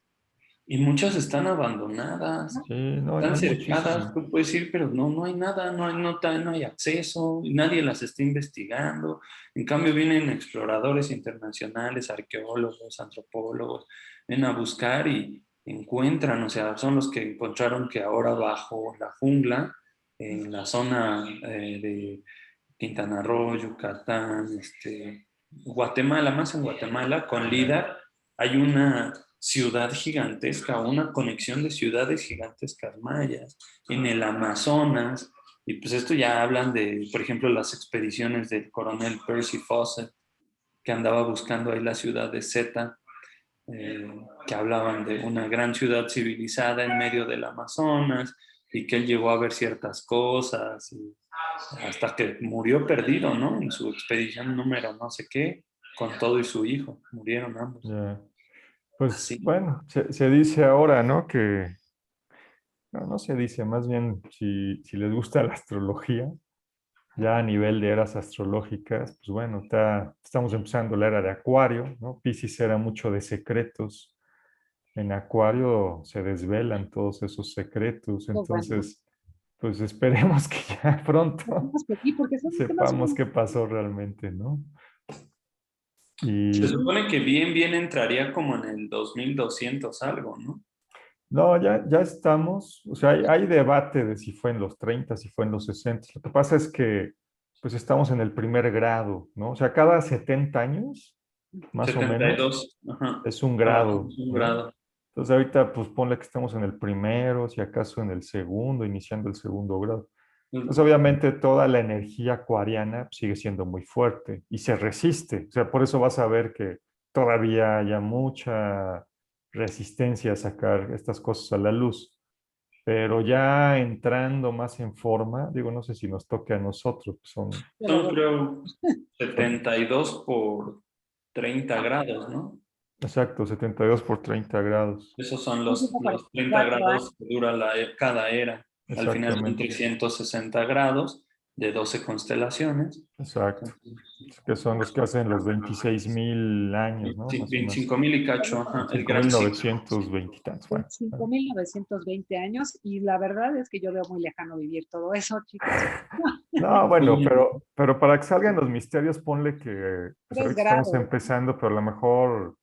[SPEAKER 3] y muchas están abandonadas,
[SPEAKER 1] sí, no,
[SPEAKER 3] están
[SPEAKER 1] hay
[SPEAKER 3] cercadas,
[SPEAKER 1] muchísimo.
[SPEAKER 3] tú puedes ir, pero no hay nada, no hay acceso, nadie las está investigando. En cambio, vienen exploradores internacionales, arqueólogos, antropólogos, vienen a buscar y encuentran, o sea, son los que encontraron que ahora bajo la jungla, en la zona de Quintana Roo, Yucatán, Guatemala, más en Guatemala, con LIDAR, hay una ciudad gigantesca, una conexión de ciudades gigantescas mayas, en el Amazonas, y pues esto ya hablan de, por ejemplo, las expediciones del coronel Percy Fawcett, que andaba buscando ahí la ciudad de Zeta, que hablaban de una gran ciudad civilizada en medio del Amazonas, y que él llegó a ver ciertas cosas, y hasta que murió perdido, ¿no? En su expedición número no sé qué, con todo y su hijo, murieron ambos.
[SPEAKER 1] Ya. Pues
[SPEAKER 3] Así.
[SPEAKER 1] bueno, se dice ahora, ¿no? Que, no se dice, más bien si les gusta la astrología, ya a nivel de eras astrológicas, pues bueno, estamos empezando la era de Acuario, ¿no? Piscis era mucho de secretos. En Acuario se desvelan todos esos secretos,
[SPEAKER 2] pues bueno.
[SPEAKER 1] entonces, pues esperemos que ya pronto
[SPEAKER 2] Temas que sí, porque son temas
[SPEAKER 1] sepamos
[SPEAKER 2] muy.
[SPEAKER 1] qué pasó realmente, ¿no?
[SPEAKER 3] Se
[SPEAKER 1] Y
[SPEAKER 3] supone que bien entraría como en el 2200 algo, ¿no?
[SPEAKER 1] no, ya estamos, o sea, hay debate de si fue en los 30, si fue en los 60. Lo que pasa es que, pues estamos en el primer grado, ¿no? O sea, cada 70 años, más o menos,
[SPEAKER 3] 72, ajá,
[SPEAKER 1] es un
[SPEAKER 3] avanzamos
[SPEAKER 1] grado,
[SPEAKER 3] un
[SPEAKER 1] ¿no?
[SPEAKER 3] grado.
[SPEAKER 1] Entonces ahorita, pues ponle que estamos en el primero, si acaso en el segundo, iniciando el segundo grado. Entonces, obviamente, toda la energía acuariana sigue siendo muy fuerte y se resiste. O sea, por eso vas a ver que todavía haya mucha resistencia a sacar estas cosas a la luz. Pero ya entrando más en forma, digo, no sé si nos toque a nosotros,
[SPEAKER 3] Son creo
[SPEAKER 1] son
[SPEAKER 3] 72 por 30 grados, ¿no?
[SPEAKER 1] exacto, 72 por 30 grados.
[SPEAKER 3] Esos son
[SPEAKER 2] Sí, tipo
[SPEAKER 3] los 30
[SPEAKER 2] 4 años.
[SPEAKER 3] grados que dura cada era. Al final son
[SPEAKER 1] exactamente.
[SPEAKER 3] 360 grados de 12 constelaciones.
[SPEAKER 1] Exacto. Que son los que hacen los 26.000 años, ¿no?
[SPEAKER 3] Sí,
[SPEAKER 1] Más o menos.
[SPEAKER 3] 25.000 y cacho, ajá, el gran ciclo.
[SPEAKER 1] 5.920 y tantos. Bueno,
[SPEAKER 2] 5.920 años y la verdad es que yo veo muy lejano vivir todo eso, chicos.
[SPEAKER 1] no, bueno,
[SPEAKER 3] Sí,
[SPEAKER 1] pero para que salgan los misterios, ponle que pues
[SPEAKER 2] 3
[SPEAKER 1] ahorita estamos
[SPEAKER 2] grados.
[SPEAKER 1] empezando, pero a lo mejor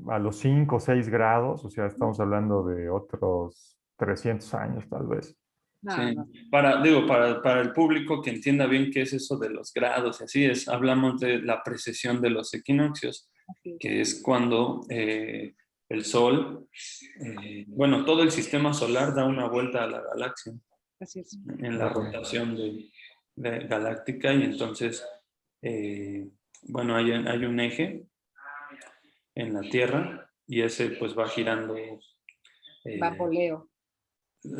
[SPEAKER 1] a los 5 o 6 grados, o sea, estamos hablando de otros 300 años tal vez.
[SPEAKER 2] No,
[SPEAKER 3] sí.
[SPEAKER 2] no.
[SPEAKER 3] Para el público que entienda bien qué es eso de los grados, y así es, hablamos de la precesión de los equinoccios,
[SPEAKER 2] Así es.
[SPEAKER 3] que es cuando el Sol, bueno, todo el sistema solar da una vuelta a la galaxia
[SPEAKER 2] Así es.
[SPEAKER 3] en la rotación de galáctica y entonces, bueno, hay un eje en la Tierra y ese pues va girando,
[SPEAKER 2] Bamboleo.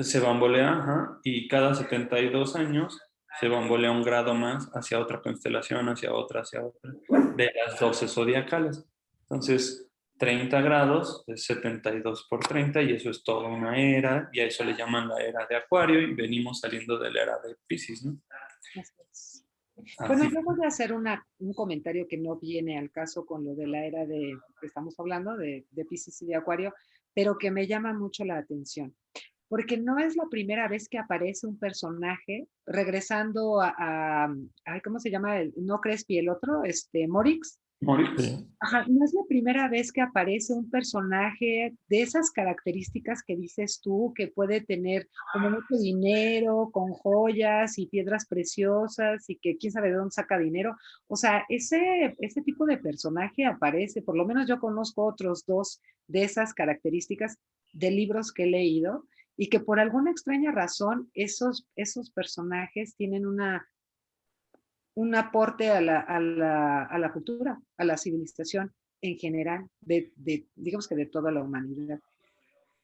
[SPEAKER 3] se bambolea, ajá, y cada 72 años se bambolea un grado más hacia otra constelación, hacia otra, de las 12 zodiacales. Entonces, 30 grados es 72 por 30 y eso es toda una era, y a eso le llaman la era de Acuario y venimos saliendo de la era de Piscis, ¿no?
[SPEAKER 2] Así es. Bueno,
[SPEAKER 3] Así.
[SPEAKER 2] yo voy a hacer un comentario que no viene al caso con lo de la era de que estamos hablando, de Piscis y de Acuario, pero que me llama mucho la atención. Porque no es la primera vez que aparece un personaje regresando ay, ¿cómo se llama? No Crespi, el otro, Morix.
[SPEAKER 3] Moritz.
[SPEAKER 1] Sí,
[SPEAKER 2] Ajá, no es la primera vez que aparece un personaje de esas características que dices tú, que puede tener como mucho dinero, con joyas y piedras preciosas y que quién sabe de dónde saca dinero. O sea, ese tipo de personaje aparece, por lo menos yo conozco otros dos de esas características de libros que he leído y que por alguna extraña razón esos personajes tienen un aporte a la cultura, a la civilización en general, digamos que de toda la humanidad.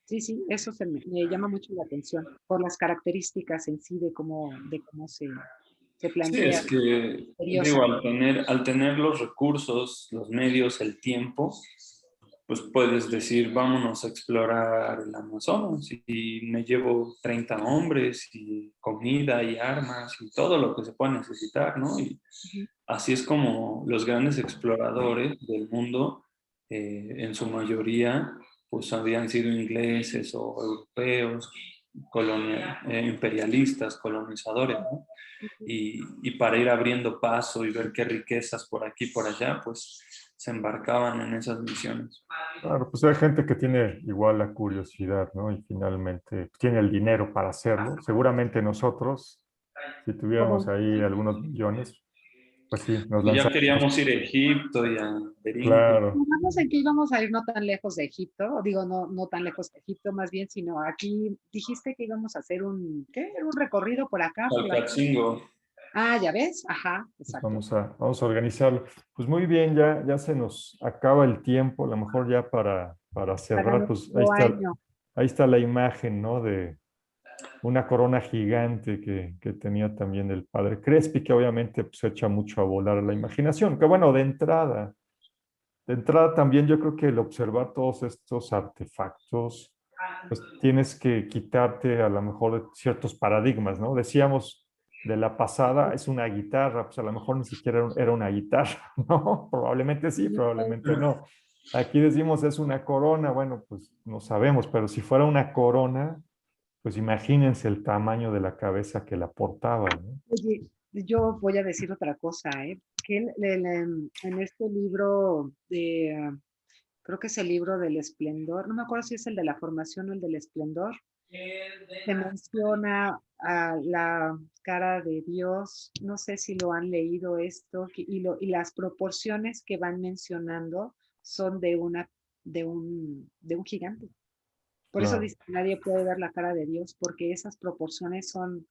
[SPEAKER 2] Sí, sí, eso me llama mucho la atención por las características en sí de cómo se
[SPEAKER 3] Sí,
[SPEAKER 2] plantea
[SPEAKER 3] es que, digo,
[SPEAKER 2] misteriosa.
[SPEAKER 3] al tener los recursos, los medios, el tiempo, pues puedes decir, vámonos a explorar el Amazonas y me llevo 30 hombres y comida y armas y todo lo que se pueda necesitar, ¿no? Y
[SPEAKER 2] Ujú.
[SPEAKER 3] así es como los grandes exploradores del mundo, en su mayoría, pues habían sido ingleses o europeos, imperialistas, colonizadores, ¿no? Y para ir abriendo paso y ver qué riquezas por aquí y por allá, pues se embarcaban en esas misiones.
[SPEAKER 1] claro, pues hay gente que tiene igual la curiosidad, ¿no? Y finalmente tiene el dinero para hacerlo. Seguramente nosotros, si tuviéramos
[SPEAKER 2] Como,
[SPEAKER 1] ahí algunos millones, pues sí, nos
[SPEAKER 3] Y ya
[SPEAKER 1] lanzamos.
[SPEAKER 3] queríamos ir a Egipto y a Beringia.
[SPEAKER 1] Claro.
[SPEAKER 2] Vamos en que íbamos a ir no tan lejos de Egipto, digo, no tan lejos de Egipto, más bien, sino aquí dijiste que íbamos a hacer ¿qué? Un recorrido por acá, por la...
[SPEAKER 3] Calcatzingo.
[SPEAKER 2] Ah, ya ves, ajá,
[SPEAKER 1] Pues
[SPEAKER 2] exacto.
[SPEAKER 1] vamos a organizarlo. Pues muy bien, ya se nos acaba el tiempo, a lo mejor ya para
[SPEAKER 2] Para
[SPEAKER 1] cerrar, pues
[SPEAKER 2] nuestro año.
[SPEAKER 1] ahí está la imagen, ¿no? De una corona gigante que tenía también el padre Crespi, que obviamente pues, echa mucho a volar la imaginación. Que bueno, de entrada también yo creo que el observar todos estos artefactos, pues tienes que quitarte a lo mejor de ciertos paradigmas, ¿no? Decíamos de la pasada, es una guitarra, pues a lo mejor ni siquiera era una guitarra, ¿no? Probablemente sí, probablemente no. Aquí decimos es una corona, bueno, pues no sabemos, pero si fuera una corona, pues imagínense el tamaño de la cabeza que la portaba, ¿no?
[SPEAKER 2] Oye, yo voy a decir otra cosa, ¿eh? Que en este libro creo que es el libro del esplendor, no me acuerdo si es el de la formación o el del esplendor, se menciona a la cara de Dios, no sé si lo han leído esto, y las proporciones que van mencionando son de un gigante. Por eso
[SPEAKER 1] Claro,
[SPEAKER 2] dice que nadie puede ver la cara de Dios, porque esas proporciones son,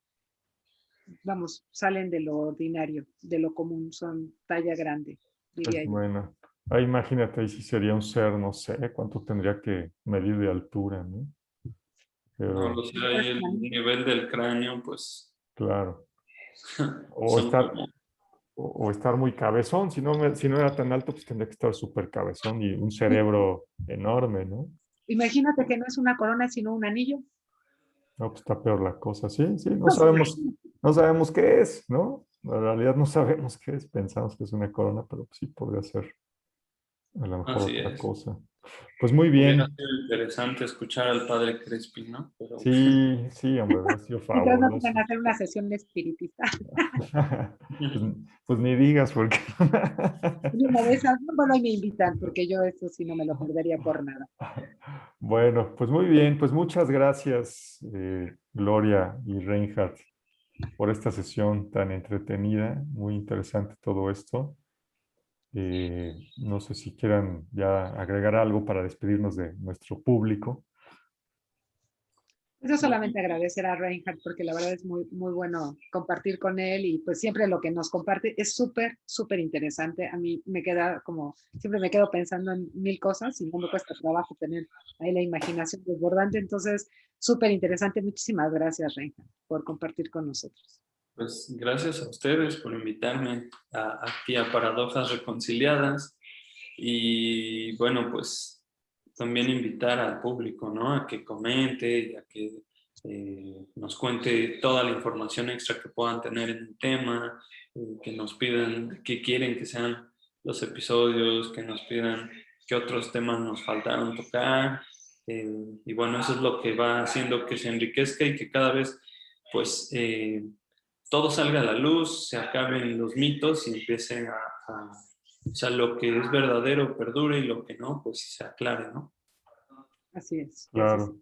[SPEAKER 2] vamos, salen de lo ordinario, de lo común, son talla grande,
[SPEAKER 1] pues
[SPEAKER 2] diría yo.
[SPEAKER 1] bueno. Ahí imagínate, ahí sí sería un ser, no sé cuánto tendría que medir de altura, ¿no?
[SPEAKER 3] No
[SPEAKER 1] Pero,
[SPEAKER 3] lo sé, ahí el nivel del cráneo, pues
[SPEAKER 1] claro. O
[SPEAKER 3] son
[SPEAKER 1] estar,
[SPEAKER 3] como,
[SPEAKER 1] o estar muy cabezón. Si no era tan alto, pues tendría que estar súper cabezón y un cerebro enorme, ¿no?
[SPEAKER 2] Imagínate que no es una corona, sino un anillo.
[SPEAKER 1] No, pues está peor la cosa. Sí, sí, no sabemos qué es, ¿no? En realidad no sabemos qué es. Pensamos que es una corona, pero pues sí podría ser a lo mejor
[SPEAKER 3] Así
[SPEAKER 1] otra
[SPEAKER 3] es.
[SPEAKER 1] cosa. Pues muy
[SPEAKER 3] Hubiera
[SPEAKER 1] bien.
[SPEAKER 3] sido interesante escuchar al padre Crespi, ¿no? Pero
[SPEAKER 1] Sí, sí, hombre, ha sido
[SPEAKER 2] Entonces no pueden
[SPEAKER 1] fabuloso.
[SPEAKER 2] hacer una sesión espiritista.
[SPEAKER 1] Pues, pues ni digas porque...
[SPEAKER 2] Y una de esas, no, bueno, ahí me invitan, porque yo eso sí no me lo perdería por nada.
[SPEAKER 1] Bueno, pues muy bien, pues muchas gracias, Gloria y Reinhardt, por esta sesión tan entretenida, muy interesante todo esto. No sé si quieran ya agregar algo para despedirnos de nuestro público.
[SPEAKER 2] Eso solamente agradecer a Reinhardt porque la verdad es muy, muy bueno compartir con él y pues siempre lo que nos comparte es súper, súper interesante. A mí me queda como, siempre me quedo pensando en mil cosas y no me cuesta trabajo tener ahí la imaginación desbordante. Entonces, súper interesante. Muchísimas gracias, Reinhardt, por compartir con nosotros.
[SPEAKER 3] pues gracias a ustedes por invitarme aquí a Paradojas Reconciliadas y bueno, pues también invitar al público, ¿no? A que comente y a que nos cuente toda la información extra que puedan tener en el tema, que nos pidan qué quieren que sean los episodios, que nos pidan qué otros temas nos faltaron tocar. Y bueno, eso es lo que va haciendo que se enriquezca y que cada vez, pues, todo salga a la luz, se acaben los mitos y empiece o sea, lo que es verdadero perdure y lo que no, pues se aclare, ¿no?
[SPEAKER 2] Así es. Gracias.
[SPEAKER 1] Claro,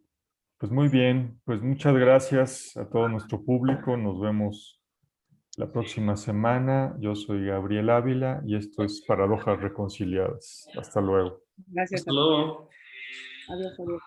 [SPEAKER 1] pues muy bien, pues muchas gracias a todo nuestro público. Nos vemos la próxima semana. Yo soy Gabriel Ávila y esto es Paradojas Reconciliadas. Hasta luego.
[SPEAKER 2] Gracias
[SPEAKER 3] Hasta
[SPEAKER 2] a todos.
[SPEAKER 3] luego.
[SPEAKER 2] Adiós, adiós.